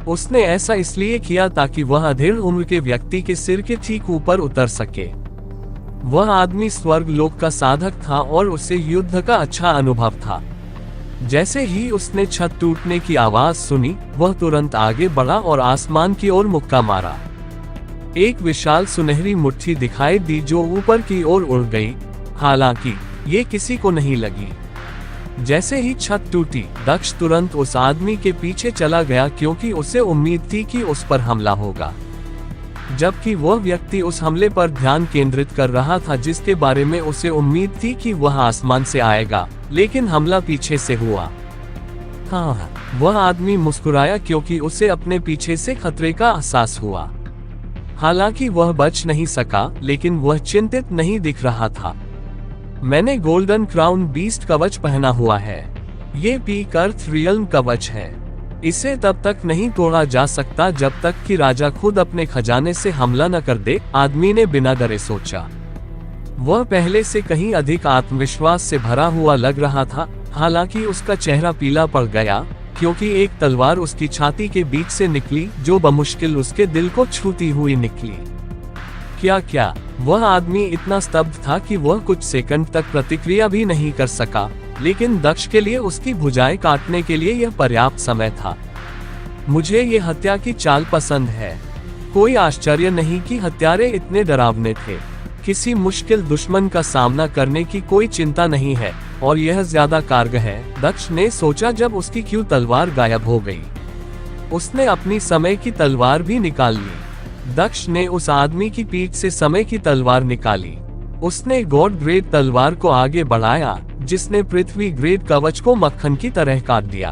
उसने ऐसा इसलिए किया ताकि वह अधेड़ उम्र के व्यक्ति के सिर के ठीक ऊपर उतर सके। वह आदमी स्वर्ग लोक का साधक था और उसे युद्ध का अच्छा अनुभव था। जैसे ही उसने छत टूटने की आवाज सुनी, वह तुरंत आगे बढ़ा और आसमान की ओर मुक्का मारा। एक विशाल सुनहरी मुट्ठी दिखाई दी जो ऊपर की ओर उड़ गई। हालांकि ये किसी को नहीं लगी। जैसे ही छत टूटी, दक्ष तुरंत उस आदमी के पीछे चला गया क्योंकि उसे उम्मीद थी कि उस पर हमला होगा। जबकि वह व्यक्ति उस हमले पर ध्यान केंद्रित कर रहा था जिसके बारे में उसे उम्मीद थी कि वह आसमान से आएगा, लेकिन हमला पीछे से हुआ। हाँ, वह आदमी मुस्कुराया क्योंकि उसे अपने पीछे से खतरे का एहसास हुआ। हालांकि वह बच नहीं सका, लेकिन वह चिंतित नहीं दिख रहा था। मैंने गोल्डन क्राउन बीस्ट कवच पहना हुआ है। ये पीक अर्थ रियल्म कवच है। इसे तब तक नहीं तोड़ा जा सकता जब तक कि राजा खुद अपने खजाने से हमला न कर दे, आदमी ने बिना डरे सोचा। वह पहले से कहीं अधिक आत्मविश्वास से भरा हुआ लग रहा था। हालांकि उसका चेहरा पीला पड़ गया क्योंकि एक तलवार उसकी छाती के बीच से निकली जो बमुश्किल उसके दिल को छूती हुई निकली। क्या वह आदमी इतना स्तब्ध था कि वह कुछ सेकंड तक प्रतिक्रिया भी नहीं कर सका, लेकिन दक्ष के लिए उसकी भुजाएं काटने के लिए यह पर्याप्त समय था। मुझे ये हत्या की चाल पसंद है। कोई आश्चर्य नहीं कि हत्यारे इतने डरावने थे। किसी मुश्किल दुश्मन का सामना करने की कोई चिंता नहीं है और यह ज्यादा कारगर है, दक्ष ने सोचा जब उसकी क्यों तलवार गायब हो गई। उसने अपनी समय की तलवार भी निकाल ली। दक्ष ने उस आदमी की पीठ से समय की तलवार निकाली। उसने गॉड ग्रेड तलवार को आगे बढ़ाया जिसने पृथ्वी ग्रेड कवच को मक्खन की तरह काट दिया।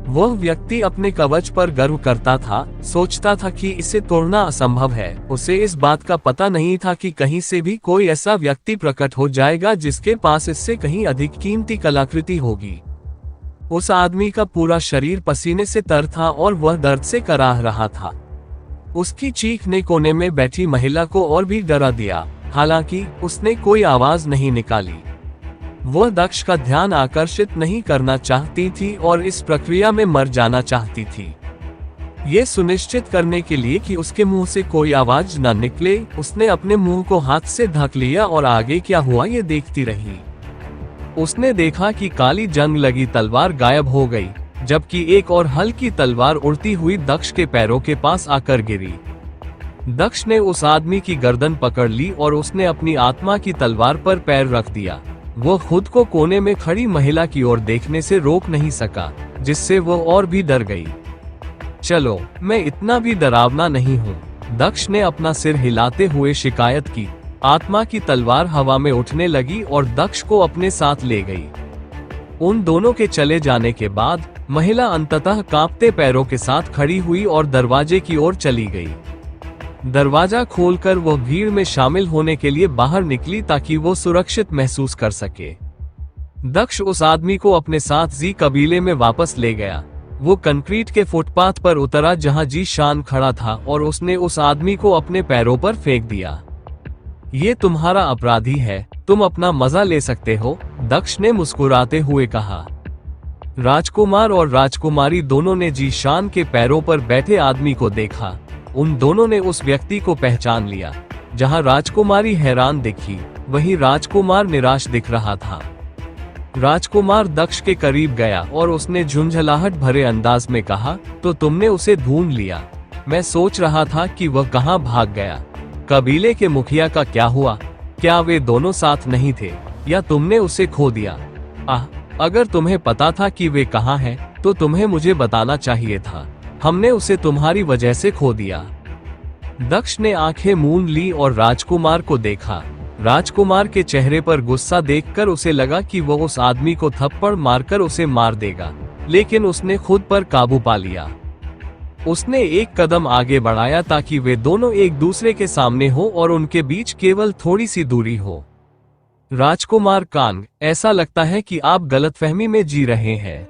वह व्यक्ति अपने कवच पर गर्व करता था, सोचता था कि इसे तोड़ना असंभव है। उसे इस बात का पता नहीं था कि कहीं से भी कोई ऐसा व्यक्ति प्रकट हो जाएगा जिसके पास इससे कहीं अधिक कीमती कलाकृति होगी। उस आदमी का पूरा शरीर पसीने से तर था और वह दर्द से कराह रहा था। उसकी चीख ने कोने में बैठी महिला को और भी डरा दिया। हालांकि उसने कोई आवाज नहीं निकाली। वह दक्ष का ध्यान आकर्षित नहीं करना चाहती थी और इस प्रक्रिया में मर जाना चाहती थी। ये सुनिश्चित करने के लिए कि उसके मुंह से कोई आवाज न निकले, उसने अपने मुंह को हाथ से ढक लिया और आगे क्या हुआ ये देखती रही। उसने देखा कि काली जंग लगी तलवार गायब हो गई, जबकि एक और हल्की तलवार उड़ती हुई दक्ष के पैरों के पास आकर गिरी। दक्ष ने उस आदमी की गर्दन पकड़ ली और उसने अपनी आत्मा की तलवार पर पैर रख दिया। वो खुद को कोने में खड़ी महिला की ओर देखने से रोक नहीं सका, जिससे वो और भी डर गई। चलो, मैं इतना भी डरावना नहीं हूँ, दक्ष ने अपना सिर हिलाते हुए शिकायत की। आत्मा की तलवार हवा में उठने लगी और दक्ष को अपने साथ ले गई। उन दोनों के चले जाने के बाद महिला अंततः कांपते पैरों के साथ खड़ी हुई और दरवाजे की ओर चली गई। दरवाजा खोलकर वह भीड़ में शामिल होने के लिए बाहर निकली ताकि वो सुरक्षित महसूस कर सके। दक्ष उस आदमी को अपने साथ जी कबीले में वापस ले गया। वो कंक्रीट के फुटपाथ पर उतरा जहां जी शान खड़ा था और उसने उस आदमी को अपने पैरों पर फेंक दिया। ये तुम्हारा अपराधी है, तुम अपना मजा ले सकते हो, दक्ष ने मुस्कुराते हुए कहा। राजकुमार और राजकुमारी दोनों ने जीशान के पैरों पर बैठे आदमी को देखा। उन दोनों ने उस व्यक्ति को पहचान लिया। जहां राजकुमारी हैरान दिखी, वहीं राजकुमार निराश दिख रहा था। राजकुमार दक्ष के करीब गया और उसने झुंझलाहट भरे अंदाज में कहा, तो तुमने उसे ढूंढ लिया। मैं सोच रहा था कि वह कहां भाग गया। कबीले के मुखिया का क्या हुआ? क्या वे दोनों साथ नहीं थे या तुमने उसे खो दिया? अगर तुम्हें पता था कि वे कहाँ हैं, तो तुम्हें मुझे बताना चाहिए था। हमने उसे तुम्हारी वजह से खो दिया। दक्ष ने आंखें मूंद ली और राजकुमार को देखा। राजकुमार के चेहरे पर गुस्सा देखकर उसे लगा कि वो उस आदमी को थप्पड़ मारकर उसे मार देगा, लेकिन उसने खुद पर काबू पा लिया। उसने एक कदम आगे बढ़ाया ताकि वे दोनों एक दूसरे के सामने हो और उनके बीच केवल थोड़ी सी दूरी हो। राजकुमार कांग, ऐसा लगता है कि आप गलतफहमी में जी रहे हैं।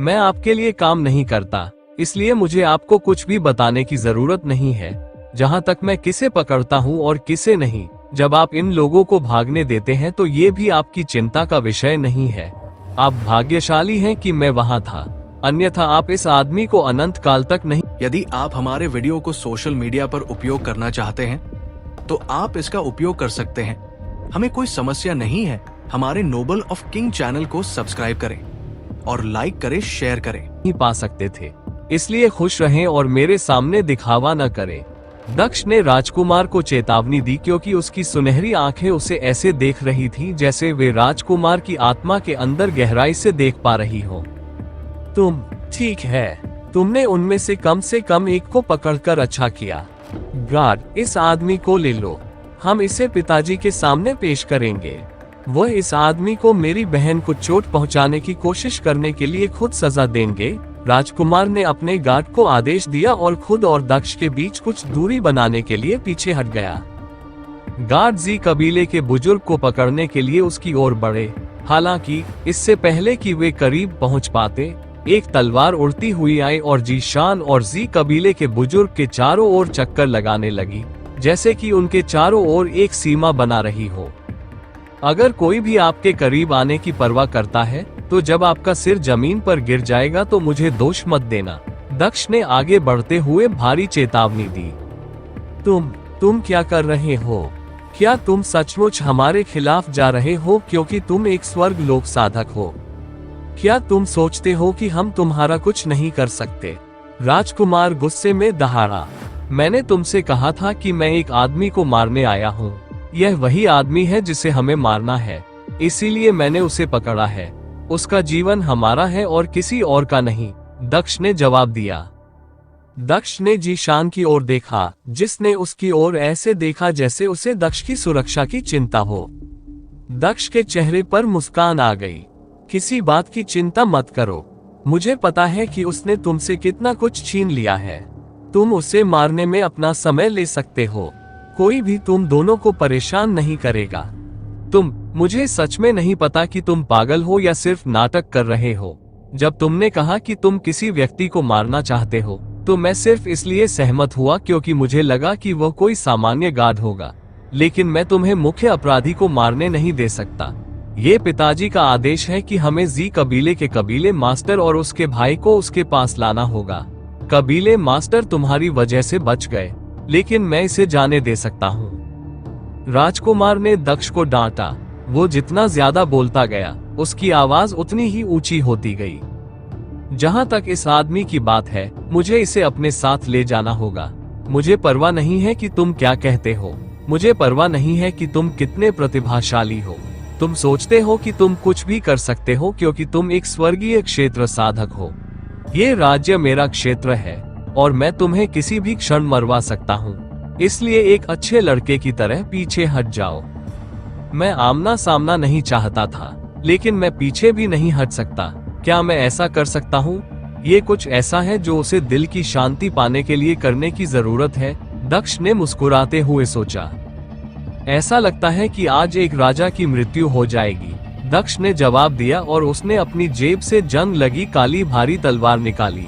मैं आपके लिए काम नहीं करता, इसलिए मुझे आपको कुछ भी बताने की जरूरत नहीं है। जहां तक मैं किसे पकड़ता हूं और किसे नहीं, जब आप इन लोगों को भागने देते हैं तो ये भी आपकी चिंता का विषय नहीं है। आप भाग्यशाली हैं कि मैं वहां था, अन्यथा आप इस आदमी को अनंत काल तक नहीं। यदि आप हमारे वीडियो को सोशल मीडिया पर उपयोग करना चाहते हैं तो आप इसका उपयोग कर सकते हैं। हमें कोई समस्या नहीं है। हमारे नोबल ऑफ किंग चैनल को सब्सक्राइब करें और लाइक करें, शेयर करें। नहीं पा सकते थे, इसलिए खुश रहें और मेरे सामने दिखावा न करें। दक्ष ने राजकुमार को चेतावनी दी क्योंकि उसकी सुनहरी आंखें उसे ऐसे देख रही थीं जैसे वे राजकुमार की आत्मा के अंदर गहराई से देख पा रही हो। तुम ठीक है, तुमने उनमें से कम एक को पकड़कर अच्छा किया। गार्ड, इस आदमी को ले लो, हम इसे पिताजी के सामने पेश करेंगे। वह इस आदमी को मेरी बहन को चोट पहुंचाने की कोशिश करने के लिए खुद सजा देंगे। राजकुमार ने अपने गार्ड को आदेश दिया और खुद और दक्ष के बीच कुछ दूरी बनाने के लिए पीछे हट गया। गार्ड जी कबीले के बुजुर्ग को पकड़ने के लिए उसकी ओर बढ़े। हालांकि इससे पहले कि वे करीब पहुंच पाते, एक तलवार उड़ती हुई आई और जीशान और जी कबीले के बुजुर्ग के चारों ओर चक्कर लगाने लगी, जैसे कि उनके चारों ओर एक सीमा बना रही हो। अगर कोई भी आपके करीब आने की परवाह करता है, तो जब आपका सिर जमीन पर गिर जाएगा तो मुझे दोष मत देना, दक्ष ने आगे बढ़ते हुए भारी चेतावनी दी। तुम क्या कर रहे हो? क्या तुम सचमुच हमारे खिलाफ जा रहे हो क्योंकि तुम एक स्वर्ग लोक साधक हो? क्या तुम सोचते हो कि हम तुम्हारा कुछ नहीं कर सकते? राजकुमार गुस्से में दहाड़ा। मैंने तुमसे कहा था कि मैं एक आदमी को मारने आया हूँ। यह वही आदमी है जिसे हमें मारना है, इसीलिए मैंने उसे पकड़ा है। उसका जीवन हमारा है और किसी और का नहीं, दक्ष ने जवाब दिया। दक्ष ने जीशान की ओर देखा, जिसने उसकी ओर ऐसे देखा जैसे उसे दक्ष की सुरक्षा की चिंता हो। दक्ष के चेहरे पर मुस्कान आ गई। किसी बात की चिंता मत करो, मुझे पता है कि उसने तुमसे कितना कुछ छीन लिया है। तुम उसे मारने में अपना समय ले सकते हो, कोई भी तुम दोनों को परेशान नहीं करेगा। मुझे सच में नहीं पता कि तुम पागल हो या सिर्फ नाटक कर रहे हो। जब तुमने कहा कि तुम किसी व्यक्ति को मारना चाहते हो, तो मैं सिर्फ इसलिए सहमत हुआ क्योंकि मुझे लगा कि वह कोई सामान्य गार्ड होगा, लेकिन मैं तुम्हें मुख्य अपराधी को मारने नहीं दे सकता। ये पिताजी का आदेश है कि हमें जी कबीले के कबीले मास्टर और उसके भाई को उसके पास लाना होगा। कबीले मास्टर तुम्हारी वजह से बच गए, लेकिन मैं इसे जाने दे सकता हूँ। राजकुमार ने दक्ष को डांटा। वो जितना ज्यादा बोलता गया, उसकी आवाज उतनी ही ऊंची होती गई। जहां तक इस आदमी की बात है, मुझे इसे अपने साथ ले जाना होगा। मुझे परवाह नहीं है कि तुम क्या कहते हो, मुझे परवाह नहीं है कि तुम कितने प्रतिभाशाली हो। तुम सोचते हो कि तुम कुछ भी कर सकते हो क्योंकि तुम एक स्वर्गीय क्षेत्र साधक हो। ये राज्य मेरा क्षेत्र है और मैं तुम्हें किसी भी क्षण मरवा सकता हूँ, इसलिए एक अच्छे लड़के की तरह पीछे हट जाओ। मैं आमना सामना नहीं चाहता था, लेकिन मैं पीछे भी नहीं हट सकता। क्या मैं ऐसा कर सकता हूँ? ये कुछ ऐसा है जो उसे दिल की शांति पाने के लिए करने की जरूरत है, दक्ष ने मुस्कुराते हुए सोचा। ऐसा लगता है कि आज एक राजा की मृत्यु हो जाएगी, दक्ष ने जवाब दिया और उसने अपनी जेब से जंग लगी काली भारी तलवार निकाली।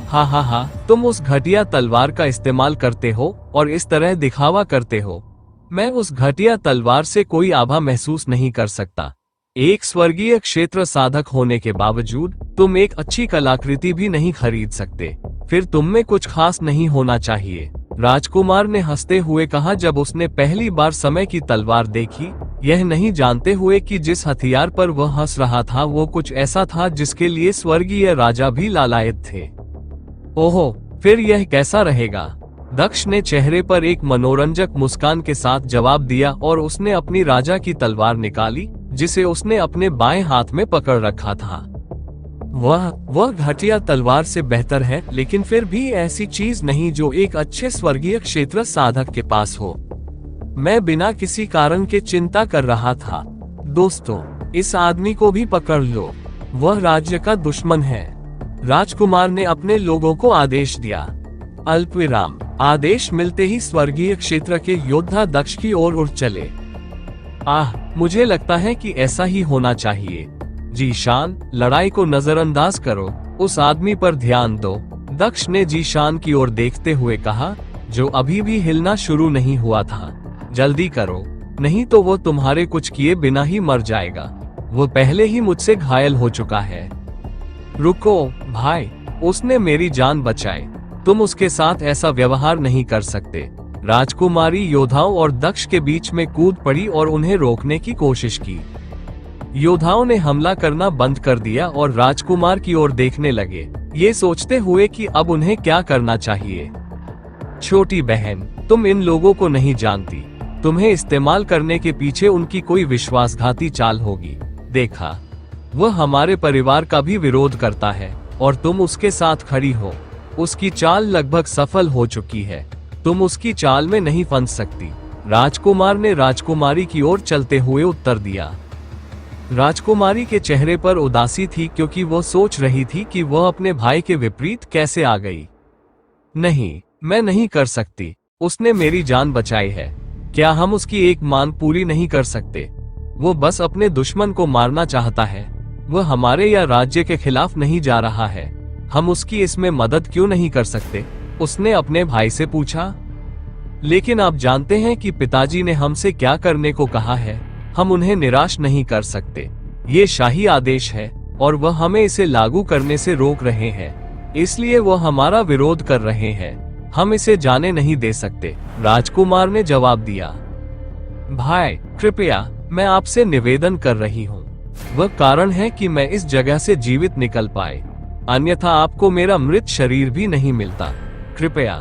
हा, तुम उस घटिया तलवार का इस्तेमाल करते हो और इस तरह दिखावा करते हो। मैं उस घटिया तलवार से कोई आभा महसूस नहीं कर सकता। एक स्वर्गीय क्षेत्र साधक होने के बावजूद तुम एक अच्छी कलाकृति भी नहीं खरीद सकते, फिर तुम में कुछ खास नहीं होना चाहिए, राजकुमार ने हंसते हुए कहा जब उसने पहली बार समय की तलवार देखी, यह नहीं जानते हुए कि जिस हथियार पर वह हंस रहा था वो कुछ ऐसा था जिसके लिए स्वर्गीय राजा भी लालायत थे। ओहो, फिर यह कैसा रहेगा? दक्ष ने चेहरे पर एक मनोरंजक मुस्कान के साथ जवाब दिया और उसने अपनी राजा की तलवार निकाली, जिसे उसने अपने बाएं हाथ में पकड़ रखा था। वह घटिया तलवार से बेहतर है, लेकिन फिर भी ऐसी चीज नहीं जो एक अच्छे स्वर्गीय क्षेत्र साधक के पास हो। मैं बिना किसी कारण के चिंता कर रहा था। दोस्तों, इस आदमी को भी पकड़ लो, वह राज्य का दुश्मन है, राजकुमार ने अपने लोगों को आदेश दिया। अल्पविराम। आदेश मिलते ही स्वर्गीय क्षेत्र के योद्धा दक्ष की ओर उड़ चले। मुझे लगता है कि ऐसा ही होना चाहिए। जीशान, लड़ाई को नजरअंदाज करो, उस आदमी पर ध्यान दो, दक्ष ने जीशान की ओर देखते हुए कहा, जो अभी भी हिलना शुरू नहीं हुआ था। जल्दी करो, नहीं तो वो तुम्हारे कुछ किए बिना ही मर जाएगा। वो पहले ही मुझसे घायल हो चुका है। रुको भाई, उसने मेरी जान बचाई, तुम उसके साथ ऐसा व्यवहार नहीं कर सकते। राजकुमारी योद्धाओं और दक्ष के बीच में कूद पड़ी और उन्हें रोकने की कोशिश की। योद्धाओं ने हमला करना बंद कर दिया और राजकुमार की ओर देखने लगे, ये सोचते हुए कि अब उन्हें क्या करना चाहिए। छोटी बहन, तुम इन लोगों को नहीं जानती, तुम्हें इस्तेमाल करने के पीछे उनकी कोई विश्वासघाती चाल होगी। देखा, वह हमारे परिवार का भी विरोध करता है और तुम उसके साथ खड़ी हो। उसकी चाल लगभग सफल हो चुकी है, तुम उसकी चाल में नहीं फंस सकती, राजकुमार ने राजकुमारी की ओर चलते हुए उत्तर दिया। राजकुमारी के चेहरे पर उदासी थी क्योंकि वह सोच रही थी कि वह अपने भाई के विपरीत कैसे आ गई। नहीं, मैं नहीं कर सकती, उसने मेरी जान बचाई है, क्या हम उसकी एक मांग पूरी नहीं कर सकते? वो बस अपने दुश्मन को मारना चाहता है, वह हमारे या राज्य के खिलाफ नहीं जा रहा है, हम उसकी इसमें मदद क्यों नहीं कर सकते? उसने अपने भाई से पूछा। लेकिन आप जानते हैं कि पिताजी ने हमसे क्या करने को कहा है, हम उन्हें निराश नहीं कर सकते, ये शाही आदेश है और वह हमें इसे लागू करने से रोक रहे हैं, इसलिए वह हमारा विरोध कर रहे हैं, हम इसे जाने नहीं दे सकते, राजकुमार ने जवाब दिया। भाई, कृपया, मैं आपसे निवेदन कर रही हूँ, वह कारण है कि मैं इस जगह से जीवित निकल पाए, अन्यथा आपको मेरा मृत शरीर भी नहीं मिलता। कृपया,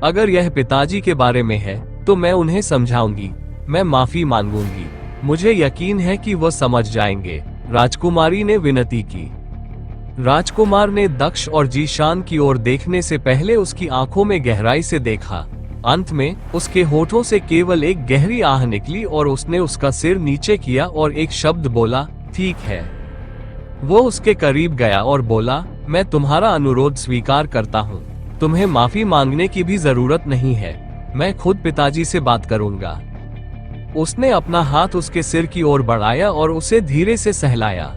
अगर यह पिताजी के बारे में है तो मैं उन्हें समझाऊंगी, मैं माफी मांगूंगी, मुझे यकीन है कि वह समझ जाएंगे, राजकुमारी ने विनती की। राजकुमार ने दक्ष और जीशान की ओर देखने से पहले उसकी आंखों में गहराई से देखा। अंत में उसके होठों से केवल एक गहरी आह निकली और उसने उसका सिर नीचे किया और एक शब्द बोला, ठीक है। वो उसके करीब गया और बोला, मैं तुम्हारा अनुरोध स्वीकार करता हूँ। तुम्हें माफी मांगने की भी जरूरत नहीं है, मैं खुद पिताजी से बात करूंगा। उसने अपना हाथ उसके सिर की ओर बढ़ाया और उसे धीरे से सहलाया।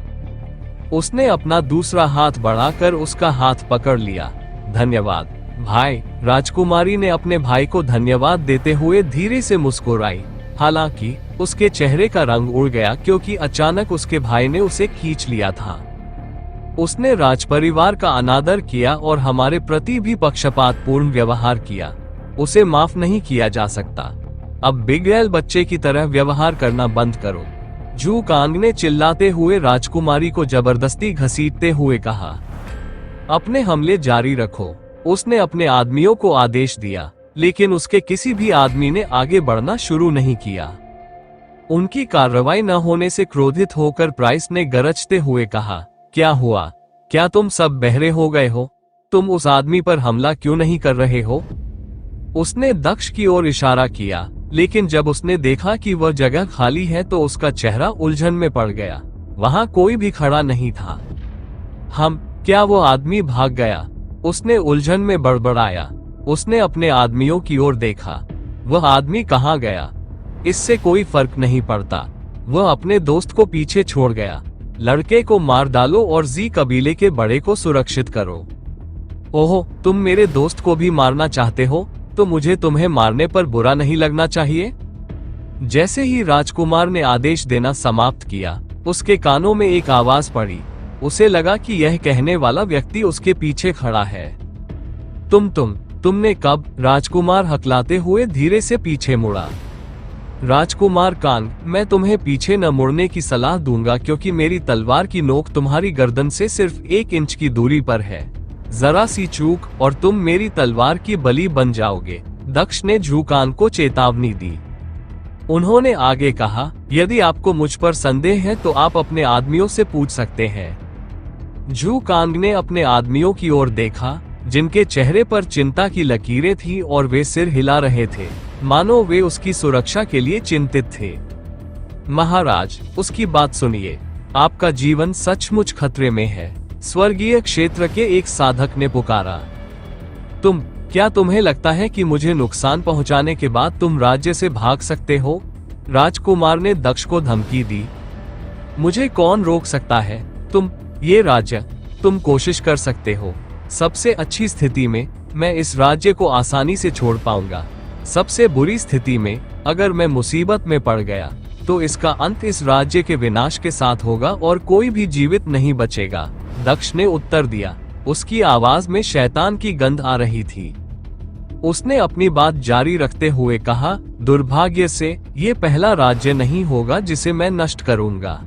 उसने अपना दूसरा हाथ बढ़ाकर उसका हाथ पकड़ लिया। धन्यवाद भाई। राजकुमारी ने अपने भाई को धन्यवाद देते हुए धीरे से मुस्कुराई। हालांकि उसके चेहरे का रंग उड़ गया क्योंकि अचानक उसके भाई ने उसे खींच लिया था। उसने राजपरिवार का अनादर किया और हमारे प्रति भी पक्षपातपूर्ण व्यवहार किया। उसे माफ नहीं किया जा सकता। अब बिगड़ैल बच्चे की तरह व्यवहार करना बंद करो। जू कांग ने चिल्लाते हुए राजकुमारी को जबरदस्ती घसीटते हुए कहा। अपने हमले जारी रखो। उसने अपने आदमियों को आदेश दिया, लेकिन उसके किसी भी आदमी ने आगे बढ़ना शुरू नहीं किया। उनकी कार्रवाई न होने से क्रोधित होकर प्राइस ने गरजते हुए कहा, क्या हुआ? क्या तुम सब बहरे हो गए हो? तुम उस आदमी पर हमला क्यों नहीं कर रहे हो? उसने दक्ष की ओर इशारा किया, लेकिन जब उसने देखा कि वह जगह खाली है तो उसका चेहरा उलझन में पड़ गया। वहां कोई भी खड़ा नहीं था। क्या वो आदमी भाग गया? उसने उलझन में बड़बड़ाया। उसने अपने आदमियों की ओर देखा। वह आदमी कहाँ गया? इससे कोई फर्क नहीं पड़ता। वह अपने दोस्त को पीछे छोड़ गया। लड़के को मार डालो और जी कबीले के बड़े को सुरक्षित करो। ओहो, तुम मेरे दोस्त को भी मारना चाहते हो? तो मुझे तुम्हें मारने पर बुरा नहीं लगना चाहिए। जैसे ही राजकुमार ने आदेश देना समाप्त किया, उसके कानों में एक आवाज पड़ी। उसे लगा कि यह कहने वाला व्यक्ति उसके पीछे खड़ा है। तुमने कब? राजकुमार हकलाते हुए धीरे से पीछे मुड़ा। राजकुमार कांग, मैं तुम्हें पीछे न मुड़ने की सलाह दूंगा क्योंकि मेरी तलवार की नोक तुम्हारी गर्दन से सिर्फ 1 इंच की दूरी पर है। जरा सी चूक और तुम मेरी तलवार की बलि बन जाओगे। दक्ष ने जू कांग को चेतावनी दी। उन्होंने आगे कहा, यदि आपको मुझ पर संदेह है तो आप अपने आदमियों से पूछ सकते हैं। जू कांग ने अपने आदमियों की ओर देखा, जिनके चेहरे पर चिंता की लकीरें थी और वे सिर हिला रहे थे, मानो वे उसकी सुरक्षा के लिए चिंतित थे। महाराज, उसकी बात सुनिए। आपका जीवन सचमुच खतरे में है, स्वर्गीय क्षेत्र के एक साधक ने पुकारा। क्या तुम्हें लगता है कि मुझे नुकसान पहुंचाने के बाद तुम राज्य से भाग सकते हो? राजकुमार ने दक्ष को धमकी दी। मुझे कौन रोक सकता है? ये राज्य, तुम कोशिश कर सकते हो। सबसे अच्छी स्थिति में मैं इस राज्य को आसानी से छोड़ पाऊंगा। सबसे बुरी स्थिति में अगर मैं मुसीबत में पड़ गया तो इसका अंत इस राज्य के विनाश के साथ होगा और कोई भी जीवित नहीं बचेगा। दक्ष ने उत्तर दिया। उसकी आवाज में शैतान की गंध आ रही थी। उसने अपनी बात जारी रखते हुए कहा, दुर्भाग्य से ये पहला राज्य नहीं होगा जिसे मैं नष्ट करूंगा।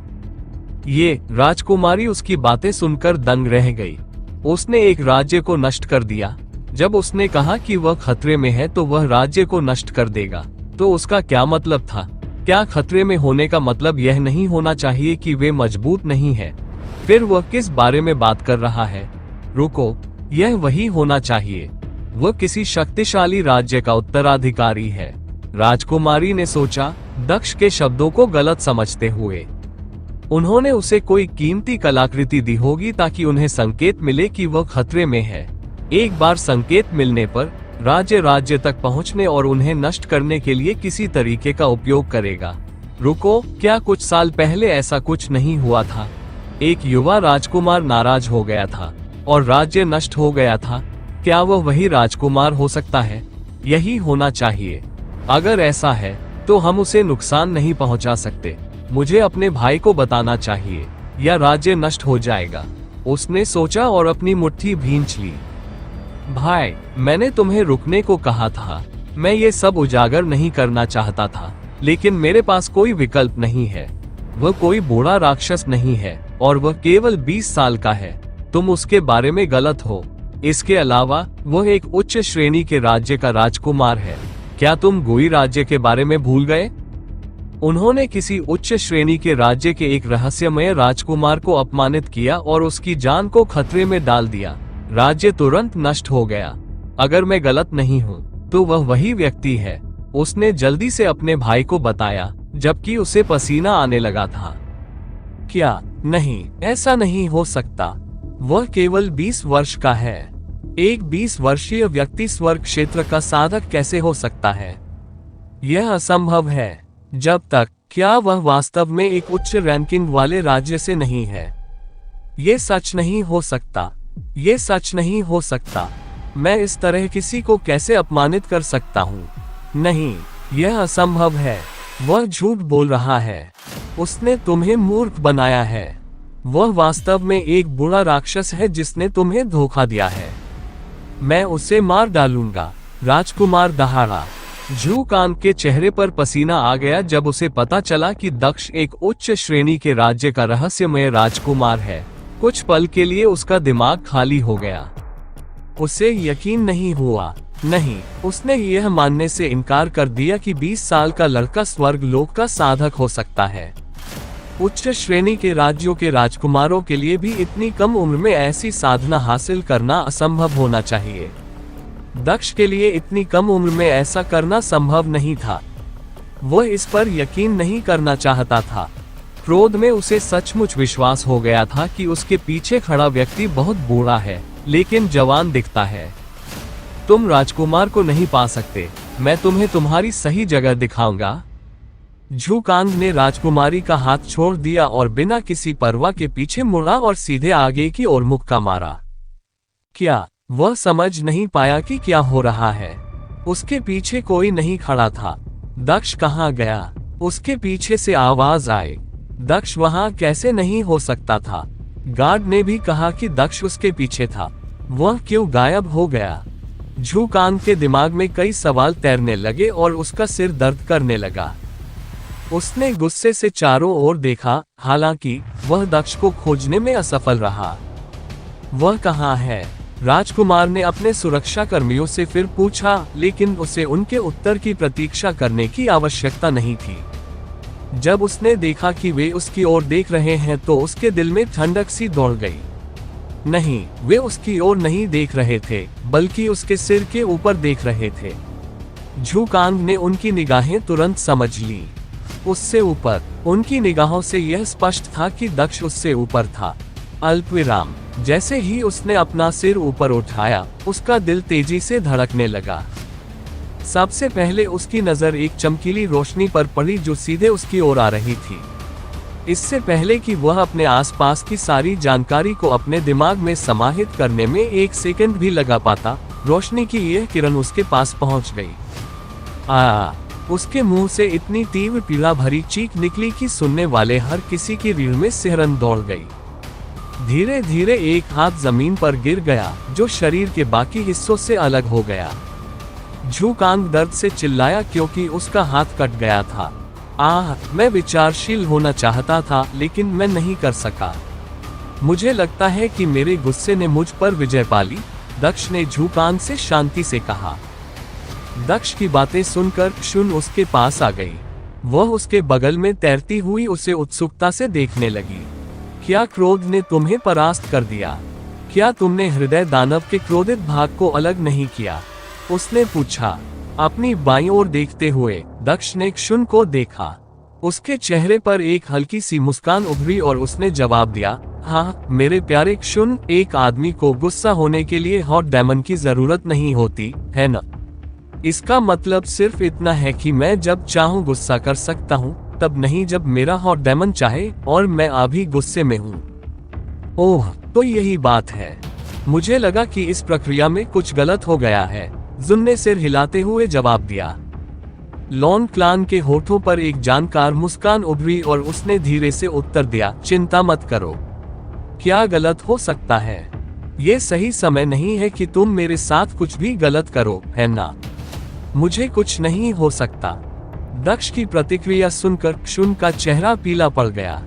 राजकुमारी उसकी बातें सुनकर दंग रह गई। उसने एक राज्य को नष्ट कर दिया। जब उसने कहा कि वह खतरे में है तो वह राज्य को नष्ट कर देगा, तो उसका क्या मतलब था? क्या खतरे में होने का मतलब यह नहीं होना चाहिए कि वे मजबूत नहीं है? फिर वह किस बारे में बात कर रहा है? रुको, यह वही होना चाहिए। वह किसी शक्तिशाली राज्य का उत्तराधिकारी है। राजकुमारी ने सोचा, दक्ष के शब्दों को गलत समझते हुए। उन्होंने उसे कोई कीमती कलाकृति दी होगी ताकि उन्हें संकेत मिले कि वह खतरे में है। एक बार संकेत मिलने पर राज्य तक पहुंचने और उन्हें नष्ट करने के लिए किसी तरीके का उपयोग करेगा। रुको, क्या कुछ साल पहले ऐसा कुछ नहीं हुआ था? एक युवा राजकुमार नाराज हो गया था और राज्य नष्ट हो गया था। क्या वह वही राजकुमार हो सकता है? यही होना चाहिए। अगर ऐसा है तो हम उसे नुकसान नहीं पहुंचा सकते। मुझे अपने भाई को बताना चाहिए या राज्य नष्ट हो जाएगा। उसने सोचा और अपनी मुट्ठी भींच ली। भाई, मैंने तुम्हें रुकने को कहा था। मैं ये सब उजागर नहीं करना चाहता था, लेकिन मेरे पास कोई विकल्प नहीं है। वह कोई बूढ़ा राक्षस नहीं है और वह केवल 20 साल का है। तुम उसके बारे में गलत हो। इसके अलावा वह एक उच्च श्रेणी के राज्य का राजकुमार है। क्या तुम गुई राज्य के बारे में भूल गए? उन्होंने किसी उच्च श्रेणी के राज्य के एक रहस्यमय राजकुमार को अपमानित किया और उसकी जान को खतरे में डाल दिया। राज्य तुरंत नष्ट हो गया। अगर मैं गलत नहीं हूँ तो वह वही व्यक्ति है। उसने जल्दी से अपने भाई को बताया, जबकि उसे पसीना आने लगा था। क्या नहीं, ऐसा नहीं हो सकता। वह केवल 20 वर्ष का है। एक 20 वर्षीय व्यक्ति स्वर्ग क्षेत्र का साधक कैसे हो सकता है? यह असंभव है। जब तक क्या वह वास्तव में एक उच्च रैंकिंग वाले राज्य से नहीं है? ये सच नहीं हो सकता। ये सच नहीं हो सकता। मैं इस तरह किसी को कैसे अपमानित कर सकता हूँ? नहीं, यह असंभव है। वह झूठ बोल रहा है। उसने तुम्हें मूर्ख बनाया है। वह वास्तव में एक बुरा राक्षस है जिसने तुम्हें धोखा दिया है। मैं उसे मार डालूंगा। राजकुमार दहाड़ा। झू कांग के चेहरे पर पसीना आ गया जब उसे पता चला कि दक्ष एक उच्च श्रेणी के राज्य का रहस्यमय राजकुमार है। कुछ पल के लिए उसका दिमाग खाली हो गया। उसे यकीन नहीं हुआ। नहीं, उसने यह मानने से इनकार कर दिया कि 20 साल का लड़का स्वर्ग लोक का साधक हो सकता है। उच्च श्रेणी के राज्यों के राजकुमारों के लिए भी इतनी कम उम्र में ऐसी साधना हासिल करना असंभव होना चाहिए। दक्ष के लिए इतनी कम उम्र में ऐसा करना संभव नहीं था। वह इस पर यकीन नहीं करना चाहता था। क्रोध में उसे सचमुच विश्वास हो गया था कि उसके पीछे खड़ा व्यक्ति बहुत बूढ़ा है, लेकिन जवान दिखता है। तुम राजकुमार को नहीं पा सकते। मैं तुम्हें तुम्हारी सही जगह दिखाऊंगा। झू कांग ने राजकुमारी का हाथ छोड़ दिया और बिना किसी परवाह के पीछे मुड़ा और सीधे आगे की ओर मुक्का मारा। क्या वह समझ नहीं पाया कि क्या हो रहा है? उसके पीछे कोई नहीं खड़ा था। दक्ष कहाँ गया? उसके पीछे से आवाज आई। दक्ष वहां कैसे नहीं हो सकता था? गार्ड ने भी कहा कि दक्ष उसके पीछे था। वह क्यों गायब हो गया? झू कांग के दिमाग में कई सवाल तैरने लगे और उसका सिर दर्द करने लगा। उसने गुस्से से चारों ओर देखा, हालांकि वह दक्ष को खोजने में असफल रहा। वह कहाँ है? राजकुमार ने अपने सुरक्षा कर्मियों से फिर पूछा, लेकिन उसे उनके उत्तर की प्रतीक्षा करने की आवश्यकता नहीं थी। जब उसने देखा कि वे उसकी ओर देख रहे हैं तो उसके दिल में ठंडक सी दौड़ गई। नहीं, वे उसकी ओर नहीं देख रहे थे, बल्कि उसके सिर के ऊपर देख रहे थे। झू कांग ने उनकी निगाहें तुरंत समझ ली। उससे ऊपर। उनकी निगाहों से यह स्पष्ट था कि दक्ष उससे ऊपर था। अल्पविराम। जैसे ही उसने अपना सिर ऊपर उठाया, उसका दिल तेजी से धड़कने लगा। सबसे पहले उसकी नजर एक चमकीली रोशनी पर पड़ी जो सीधे उसकी ओर आ रही थी। इससे पहले कि वह अपने आसपास की सारी जानकारी को अपने दिमाग में समाहित करने में एक सेकंड भी लगा पाता, रोशनी की यह किरण उसके पास पहुंच गई। उसके मुंह से इतनी तीव्र पीड़ा भरी चीख निकली कि सुनने वाले हर किसी की रीढ़ में सिहरन दौड़ गई। धीरे धीरे एक हाथ जमीन पर गिर गया, जो शरीर के बाकी हिस्सों से अलग हो गया। झू कांग दर्द से चिल्लाया क्योंकि उसका हाथ कट गया था। मैं विचारशील होना चाहता था, लेकिन मैं नहीं कर सका। मुझे लगता है कि मेरे गुस्से ने मुझ पर विजय पा ली, दक्ष ने झू कांग से शांति से कहा। दक्ष की बातें सुनकर क्षुन उसके पास आ गई। वह उसके बगल में तैरती हुई उसे उत्सुकता से देखने लगी। क्या क्रोध ने तुम्हें परास्त कर दिया? क्या तुमने हृदय दानव के क्रोधित भाग को अलग नहीं किया? उसने पूछा। अपनी बाईं ओर देखते हुए दक्ष ने क्षुन को देखा। उसके चेहरे पर एक हल्की सी मुस्कान उभरी और उसने जवाब दिया, हाँ मेरे प्यारे क्षुन, एक आदमी को गुस्सा होने के लिए हॉट डेमन की जरूरत नहीं होती, है न? इसका मतलब सिर्फ इतना है कि मैं जब चाहूँ गुस्सा कर सकता हूँ, तब नहीं जब मेरा हॉट डेमन चाहे, और मैं अभी गुस्से में हूँ। ओह, तो यही बात है। मुझे लगा कि इस प्रक्रिया में कुछ गलत हो गया है, जुन ने सिर हिलाते हुए जवाब दिया। लॉन क्लान के होठों पर एक जानकार मुस्कान उभरी और उसने धीरे से उत्तर दिया, चिंता मत करो। क्या गलत हो सकता है? ये सही समय नहीं है कि तुम मेरे साथ कुछ भी गलत करो, है ना? मुझे कुछ नहीं हो सकता। दक्ष की प्रतिक्रिया सुनकर क्षुन का चेहरा पीला पड़ गया।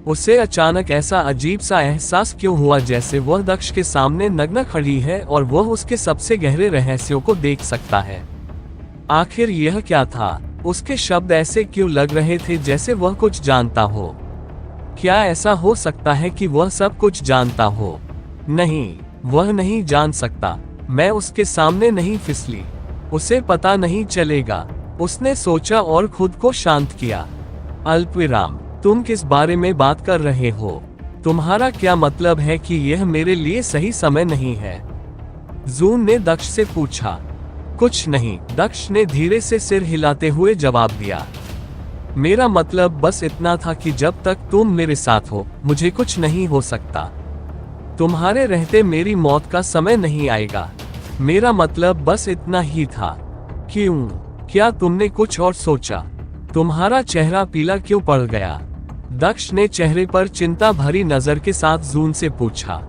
उसे अचानक ऐसा अजीब सा एहसास क्यों हुआ जैसे वह दक्ष के सामने नग्न खड़ी है और वह उसके सबसे गहरे रहस्यों को देख सकता है। आखिर यह क्या था? उसके शब्द ऐसे क्यों लग रहे थे जैसे वह कुछ जानता हो? क्या ऐसा हो सकता है कि वह सब कुछ जानता हो? नहीं, वह नहीं जान सकता। मैं उसके सामने नहीं फिसली, उसे पता नहीं चलेगा, उसने सोचा और खुद को शांत किया। अल्पविराम, तुम किस बारे में बात कर रहे हो? तुम्हारा क्या मतलब है कि यह मेरे लिए सही समय नहीं है? जून ने दक्ष से पूछा। कुछ नहीं, दक्ष ने धीरे से सिर हिलाते हुए जवाब दिया। मेरा मतलब बस इतना था कि जब तक तुम मेरे साथ हो मुझे कुछ नहीं हो सकता। तुम्हारे रहते मेरी मौत का समय नहीं आएगा। मेरा मतलब बस इतना ही था। क्यों? क्या तुमने कुछ और सोचा? तुम्हारा चेहरा पीला क्यों पड़ गया? दक्ष ने चेहरे पर चिंता भरी नजर के साथ जून से पूछा।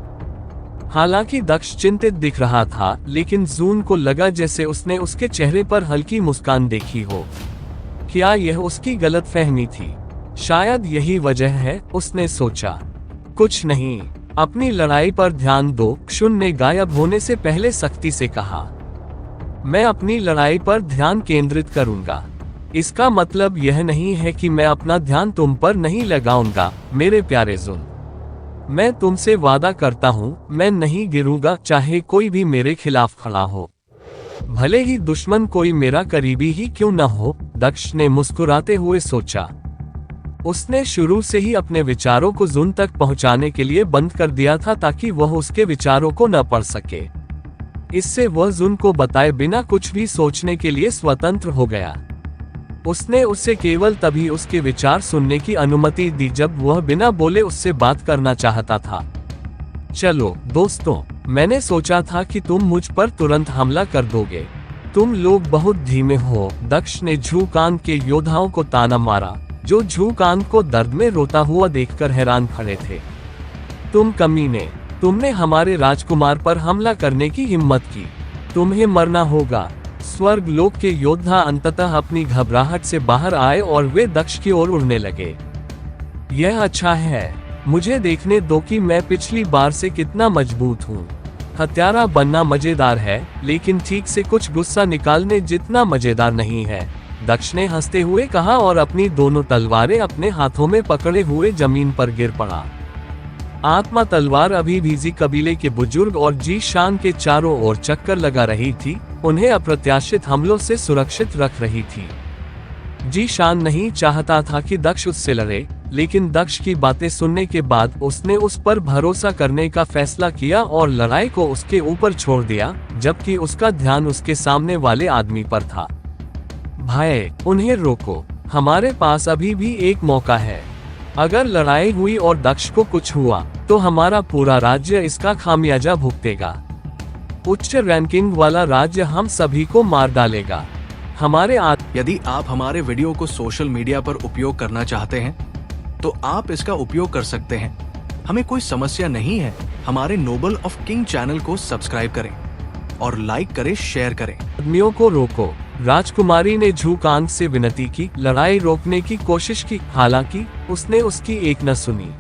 हालांकि दक्ष चिंतित दिख रहा था, लेकिन जून को लगा जैसे उसने उसके चेहरे पर हल्की मुस्कान देखी हो। क्या यह उसकी गलतफहमी थी? शायद यही वजह है, उसने सोचा। कुछ नहीं, अपनी लड़ाई पर ध्यान दो, क्षुन ने गायब होने से पहले सख्ती से कहा। मैं अपनी लड़ाई पर ध्यान केंद्रित करूंगा। इसका मतलब यह नहीं है कि मैं अपना ध्यान तुम पर नहीं लगाऊंगा, मेरे प्यारे जुन। मैं तुमसे वादा करता हूँ, मैं नहीं गिरूंगा चाहे कोई भी मेरे खिलाफ खड़ा हो, भले ही दुश्मन कोई मेरा करीबी ही क्यों न हो। दक्ष ने मुस्कुराते हुए सोचा। उसने शुरू से ही अपने विचारों को जुन तक पहुंचाने के लिए बंद कर दिया था ताकि वह उसके विचारों को न पढ़ सके। इससे वह जुन को बताए बिना कुछ भी सोचने के लिए स्वतंत्र हो गया। उसने उसे केवल तभी उसके विचार सुनने की अनुमति दी जब वह बिना बोले उससे बात करना चाहता था। चलो दोस्तों, मैंने सोचा था कि तुम मुझ पर तुरंत हमला कर दोगे। तुम लोग बहुत धीमे हो। दक्ष ने झूकान के योद्धाओं को ताना मारा, जो झूकान को दर्द में रोता हुआ देखकर हैरान खड़े थे। तुम कमीने, तुमने हमारे राजकुमार पर हमला करने की हिम्मत की। तुम्हें मरना होगा। स्वर्ग लोक के योद्धा अंततः अपनी घबराहट से बाहर आए और वे दक्ष की ओर उड़ने लगे। यह अच्छा है, मुझे देखने दो कि मैं पिछली बार से कितना मजबूत हूँ। हत्यारा बनना मजेदार है, लेकिन ठीक से कुछ गुस्सा निकालने जितना मजेदार नहीं है, दक्ष ने हंसते हुए कहा और अपनी दोनों तलवारें अपने हाथों में पकड़े हुए जमीन पर गिर पड़ा। आत्मा तलवार अभी भीजी कबीले के बुजुर्ग और जी शान के चारों ओर चक्कर लगा रही थी, उन्हें अप्रत्याशित हमलों से सुरक्षित रख रही थी। जी शान नहीं चाहता था कि दक्ष उससे लड़े, लेकिन दक्ष की बातें सुनने के बाद उसने उस पर भरोसा करने का फैसला किया और लड़ाई को उसके ऊपर छोड़ दिया, जबकि उसका ध्यान उसके सामने वाले आदमी पर था। भाई, उन्हें रोको, हमारे पास अभी भी एक मौका है। अगर लड़ाई हुई और दक्ष को कुछ हुआ तो हमारा पूरा राज्य इसका खामियाजा भुगतेगा। उच्च रैंकिंग वाला राज्य हम सभी को मार डालेगा। यदि आप हमारे वीडियो को सोशल मीडिया पर उपयोग करना चाहते हैं तो आप इसका उपयोग कर सकते हैं, हमें कोई समस्या नहीं है। हमारे नोबल ऑफ किंग चैनल को सब्सक्राइब करें और लाइक करें, शेयर करें। आदमियों को रोको, राजकुमारी ने झूकान से विनती की। लड़ाई रोकने की कोशिश की, हालांकि उसने उसकी एक न सुनी।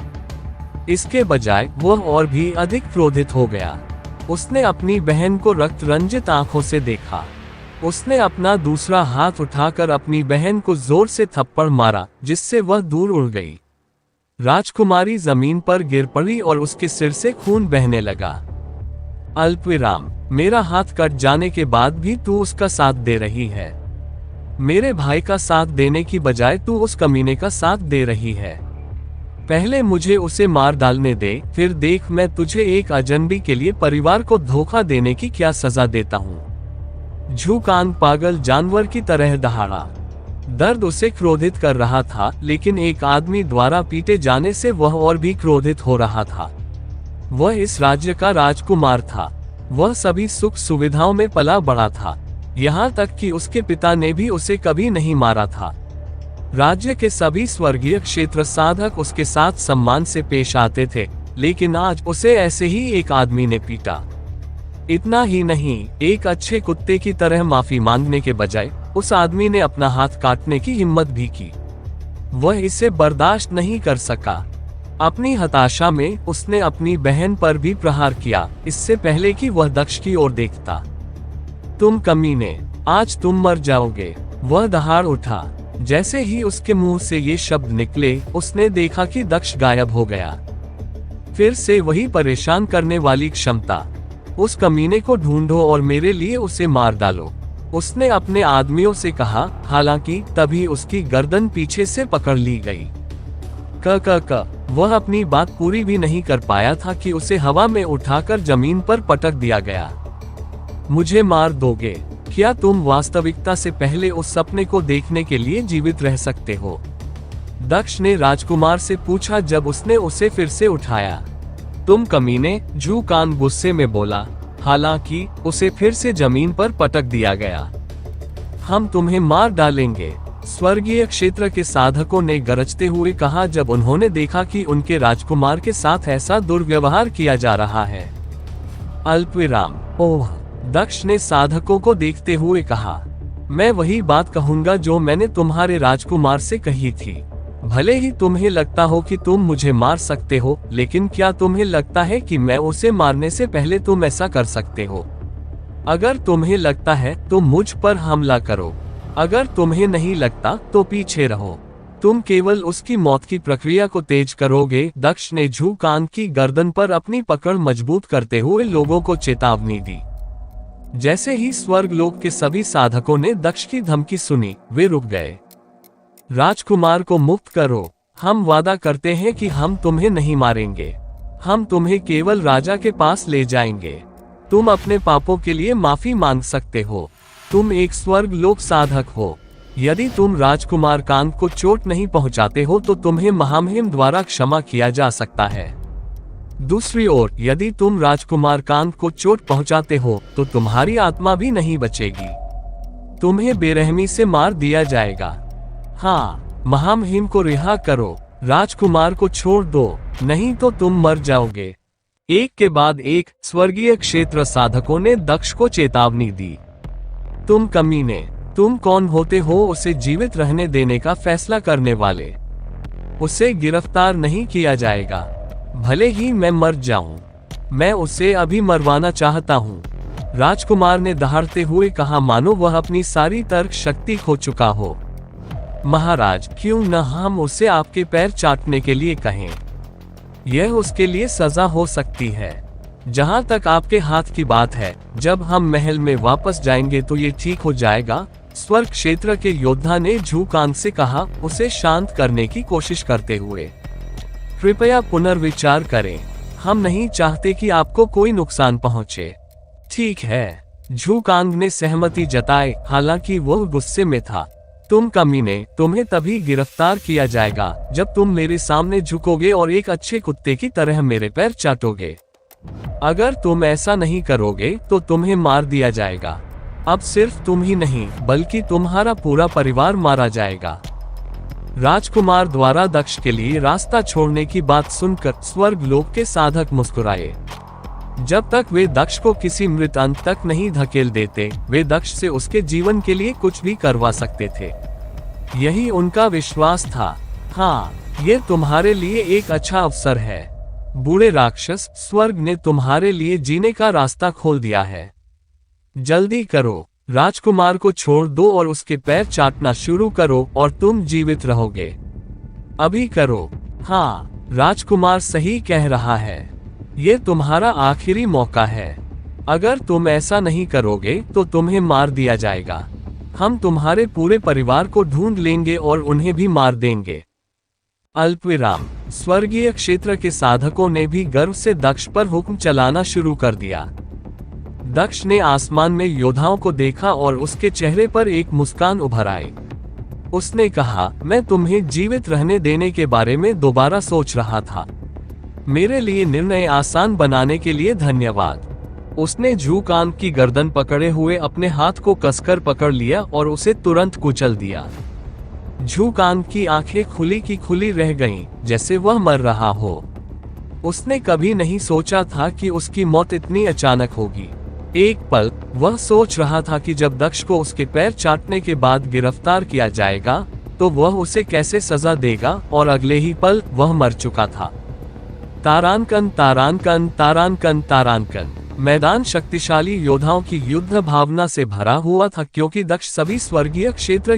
इसके बजाय वह और भी अधिक क्रोधित हो गया। उसने अपनी बहन को रक्त रंजित आंखों से देखा। उसने अपना दूसरा हाथ उठाकर अपनी बहन को जोर से थप्पड़ मारा, जिससे वह दूर उड़ गई। राजकुमारी जमीन पर गिर पड़ी और उसके सिर से खून बहने लगा। अल्पविराम, मेरा हाथ कट जाने के बाद भी तू उसका साथ दे रही है। मेरे भाई का साथ देने की बजाय तू उस कमीने का साथ दे रही है। पहले मुझे उसे मार डालने दे, फिर देख मैं तुझे एक अजनबी के लिए परिवार को धोखा देने की क्या सजा देता हूँ। झूकान पागल जानवर की तरह दहाड़ा। दर्द उसे क्रोधित कर रहा था, लेकिन एक आदमी द्वारा पीटे जाने से वह और भी क्रोधित हो रहा था। वह इस राज्य का राजकुमार था। वह सभी सुख सुविधाओं में पला बड़ा था, यहाँ तक कि उसके पिता ने भी उसे कभी नहीं मारा था। राज्य के सभी स्वर्गीय क्षेत्र साधक उसके साथ सम्मान से पेश आते थे, लेकिन आज उसे ऐसे ही एक आदमी ने पीटा। इतना ही नहीं, एक अच्छे कुत्ते की तरह माफी मांगने के बजाय उस आदमी ने अपना हाथ काटने की हिम्मत भी की। वह इसे बर्दाश्त नहीं कर सका। अपनी हताशा में उसने अपनी बहन पर भी प्रहार किया, इससे पहले कि वह दक्ष की ओर देखता। तुम कमीने, आज तुम मर जाओगे। वह दहाड़ उठा। जैसे ही उसके मुंह से ये शब्द निकले, उसने देखा कि दक्ष गायब हो गया। फिर से वही परेशान करने वाली क्षमता। उस कमीने को ढूंढो और मेरे लिए उसे मार डालो, उसने अपने आदमियों से कहा। हालांकि तभी उसकी गर्दन पीछे से पकड़ ली गई। क वह अपनी बात पूरी भी नहीं कर पाया था कि उसे हवा में उठाकर जमीन पर पटक दिया गया। मुझे मार दोगे? क्या तुम वास्तविकता से पहले उस सपने को देखने के लिए जीवित रह सकते हो? दक्ष ने राजकुमार से पूछा जब उसने उसे फिर से उठाया। तुम कमीने, झू कान गुस्से में बोला। हालांकि उसे फिर से जमीन पर पटक दिया गया। हम तुम्हें मार डालेंगे, स्वर्गीय क्षेत्र के साधकों ने गरजते हुए कहा जब उन्होंने देखा कि उनके राजकुमार के साथ ऐसा दुर्व्यवहार किया जा रहा है। अल्पविराम। ओह, दक्ष ने साधकों को देखते हुए कहा, मैं वही बात कहूंगा जो मैंने तुम्हारे राजकुमार से कही थी। भले ही तुम्हें लगता हो कि तुम मुझे मार सकते हो, लेकिन क्या तुम्हें लगता है कि मैं उसे मारने से पहले तुम ऐसा कर सकते हो? अगर तुम्हें लगता है तो मुझ पर हमला करो, अगर तुम्हें नहीं लगता तो पीछे रहो। तुम केवल उसकी मौत की प्रक्रिया को तेज करोगे। दक्ष ने झू कान की गर्दन पर अपनी पकड़ मजबूत करते हुए लोगों को चेतावनी दी। जैसे ही स्वर्गलोक के सभी साधकों ने दक्ष की धमकी सुनी, वे रुक गए। राजकुमार को मुक्त करो, हम वादा करते हैं कि हम तुम्हें नहीं मारेंगे, हम तुम्हें केवल राजा के पास ले जाएंगे। तुम अपने पापों के लिए माफी मांग सकते हो, तुम एक स्वर्गलोक साधक हो। यदि तुम राजकुमार कांत को चोट नहीं पहुंचाते हो तो तुम्हें महामहिम द्वारा क्षमा किया जा सकता है। दूसरी ओर, यदि तुम राजकुमार कांत को चोट पहुंचाते हो तो तुम्हारी आत्मा भी नहीं बचेगी, तुम्हें बेरहमी से मार दिया जाएगा। हाँ, महामहिम को रिहा करो, राजकुमार को छोड़ दो, नहीं तो तुम मर जाओगे। एक के बाद एक स्वर्गीय क्षेत्र साधकों ने दक्ष को चेतावनी दी। तुम कमीने, तुम कौन होते हो उसे जीवित रहने देने का फैसला करने वाले? उसे गिरफ्तार नहीं किया जाएगा, भले ही मैं मर जाऊं, मैं उसे अभी मरवाना चाहता हूं। राजकुमार ने दहाड़ते हुए कहा, मानो वह अपनी सारी तर्क शक्ति खो चुका हो। महाराज, क्यों न हम उसे आपके पैर चाटने के लिए कहें? यह उसके लिए सजा हो सकती है। जहां तक आपके हाथ की बात है, जब हम महल में वापस जाएंगे तो ये ठीक हो जाएगा। स्वर्ग क्षेत्र के योद्धा ने झू कान से कहा, उसे शांत करने की कोशिश करते हुए। कृपया पुनर्विचार करें, हम नहीं चाहते कि आपको कोई नुकसान पहुंचे। ठीक है, झू कांग ने सहमति जताई, हालांकि वह गुस्से में था। तुम कमीने, तुम्हें तभी गिरफ्तार किया जाएगा जब तुम मेरे सामने झुकोगे और एक अच्छे कुत्ते की तरह मेरे पैर चाटोगे। अगर तुम ऐसा नहीं करोगे तो तुम्हें मार दिया जाएगा। अब सिर्फ तुम ही नहीं, बल्कि तुम्हारा पूरा परिवार मारा जाएगा। राजकुमार द्वारा दक्ष के लिए रास्ता छोड़ने की बात सुनकर स्वर्गलोक के साधक मुस्कुराए। जब तक वे दक्ष को किसी मृत अंत तक नहीं धकेल देते, वे दक्ष से उसके जीवन के लिए कुछ भी करवा सकते थे। यही उनका विश्वास था। हाँ, ये तुम्हारे लिए एक अच्छा अवसर है। बूढ़े राक्षस, स्वर्ग ने तुम्हारे लिए जीने का रास्ता खोल दिया है। जल्दी करो, राजकुमार को छोड़ दो और उसके पैर चाटना शुरू करो और तुम जीवित रहोगे। अभी करो। हाँ, राजकुमार सही कह रहा है, ये तुम्हारा आखिरी मौका है। अगर तुम ऐसा नहीं करोगे तो तुम्हें मार दिया जाएगा। हम तुम्हारे पूरे परिवार को ढूंढ लेंगे और उन्हें भी मार देंगे। अल्पविराम। स्वर्गीय क्षेत्र के साधकों ने भी गर्व से दक्ष पर हुक्म चलाना शुरू कर दिया। दक्ष ने आसमान में योद्धाओं को देखा और उसके चेहरे पर एक मुस्कान उभर आई। उसने कहा, मैं तुम्हें जीवित रहने देने के बारे में दोबारा सोच रहा था। मेरे लिए निर्णय आसान बनाने के लिए धन्यवाद। उसने झू कान की गर्दन पकड़े हुए अपने हाथ को कसकर पकड़ लिया और उसे तुरंत कुचल दिया। झू कान की आंखें खुली की खुली रह गईं, जैसे वह मर रहा हो। उसने कभी नहीं सोचा था कि उसकी मौत इतनी अचानक होगी। एक पल वह सोच रहा था कि जब दक्ष को उसके पैर चाटने के बाद गिरफ्तार किया जाएगा तो वह उसे कैसे सजा देगा, और अगले ही पल वह मर चुका था। तारांकन तारांकन तारांकन तारांकन। मैदान शक्तिशाली योद्धाओं की युद्ध भावना से भरा हुआ था, क्योंकि दक्ष सभी स्वर्गीय क्षेत्र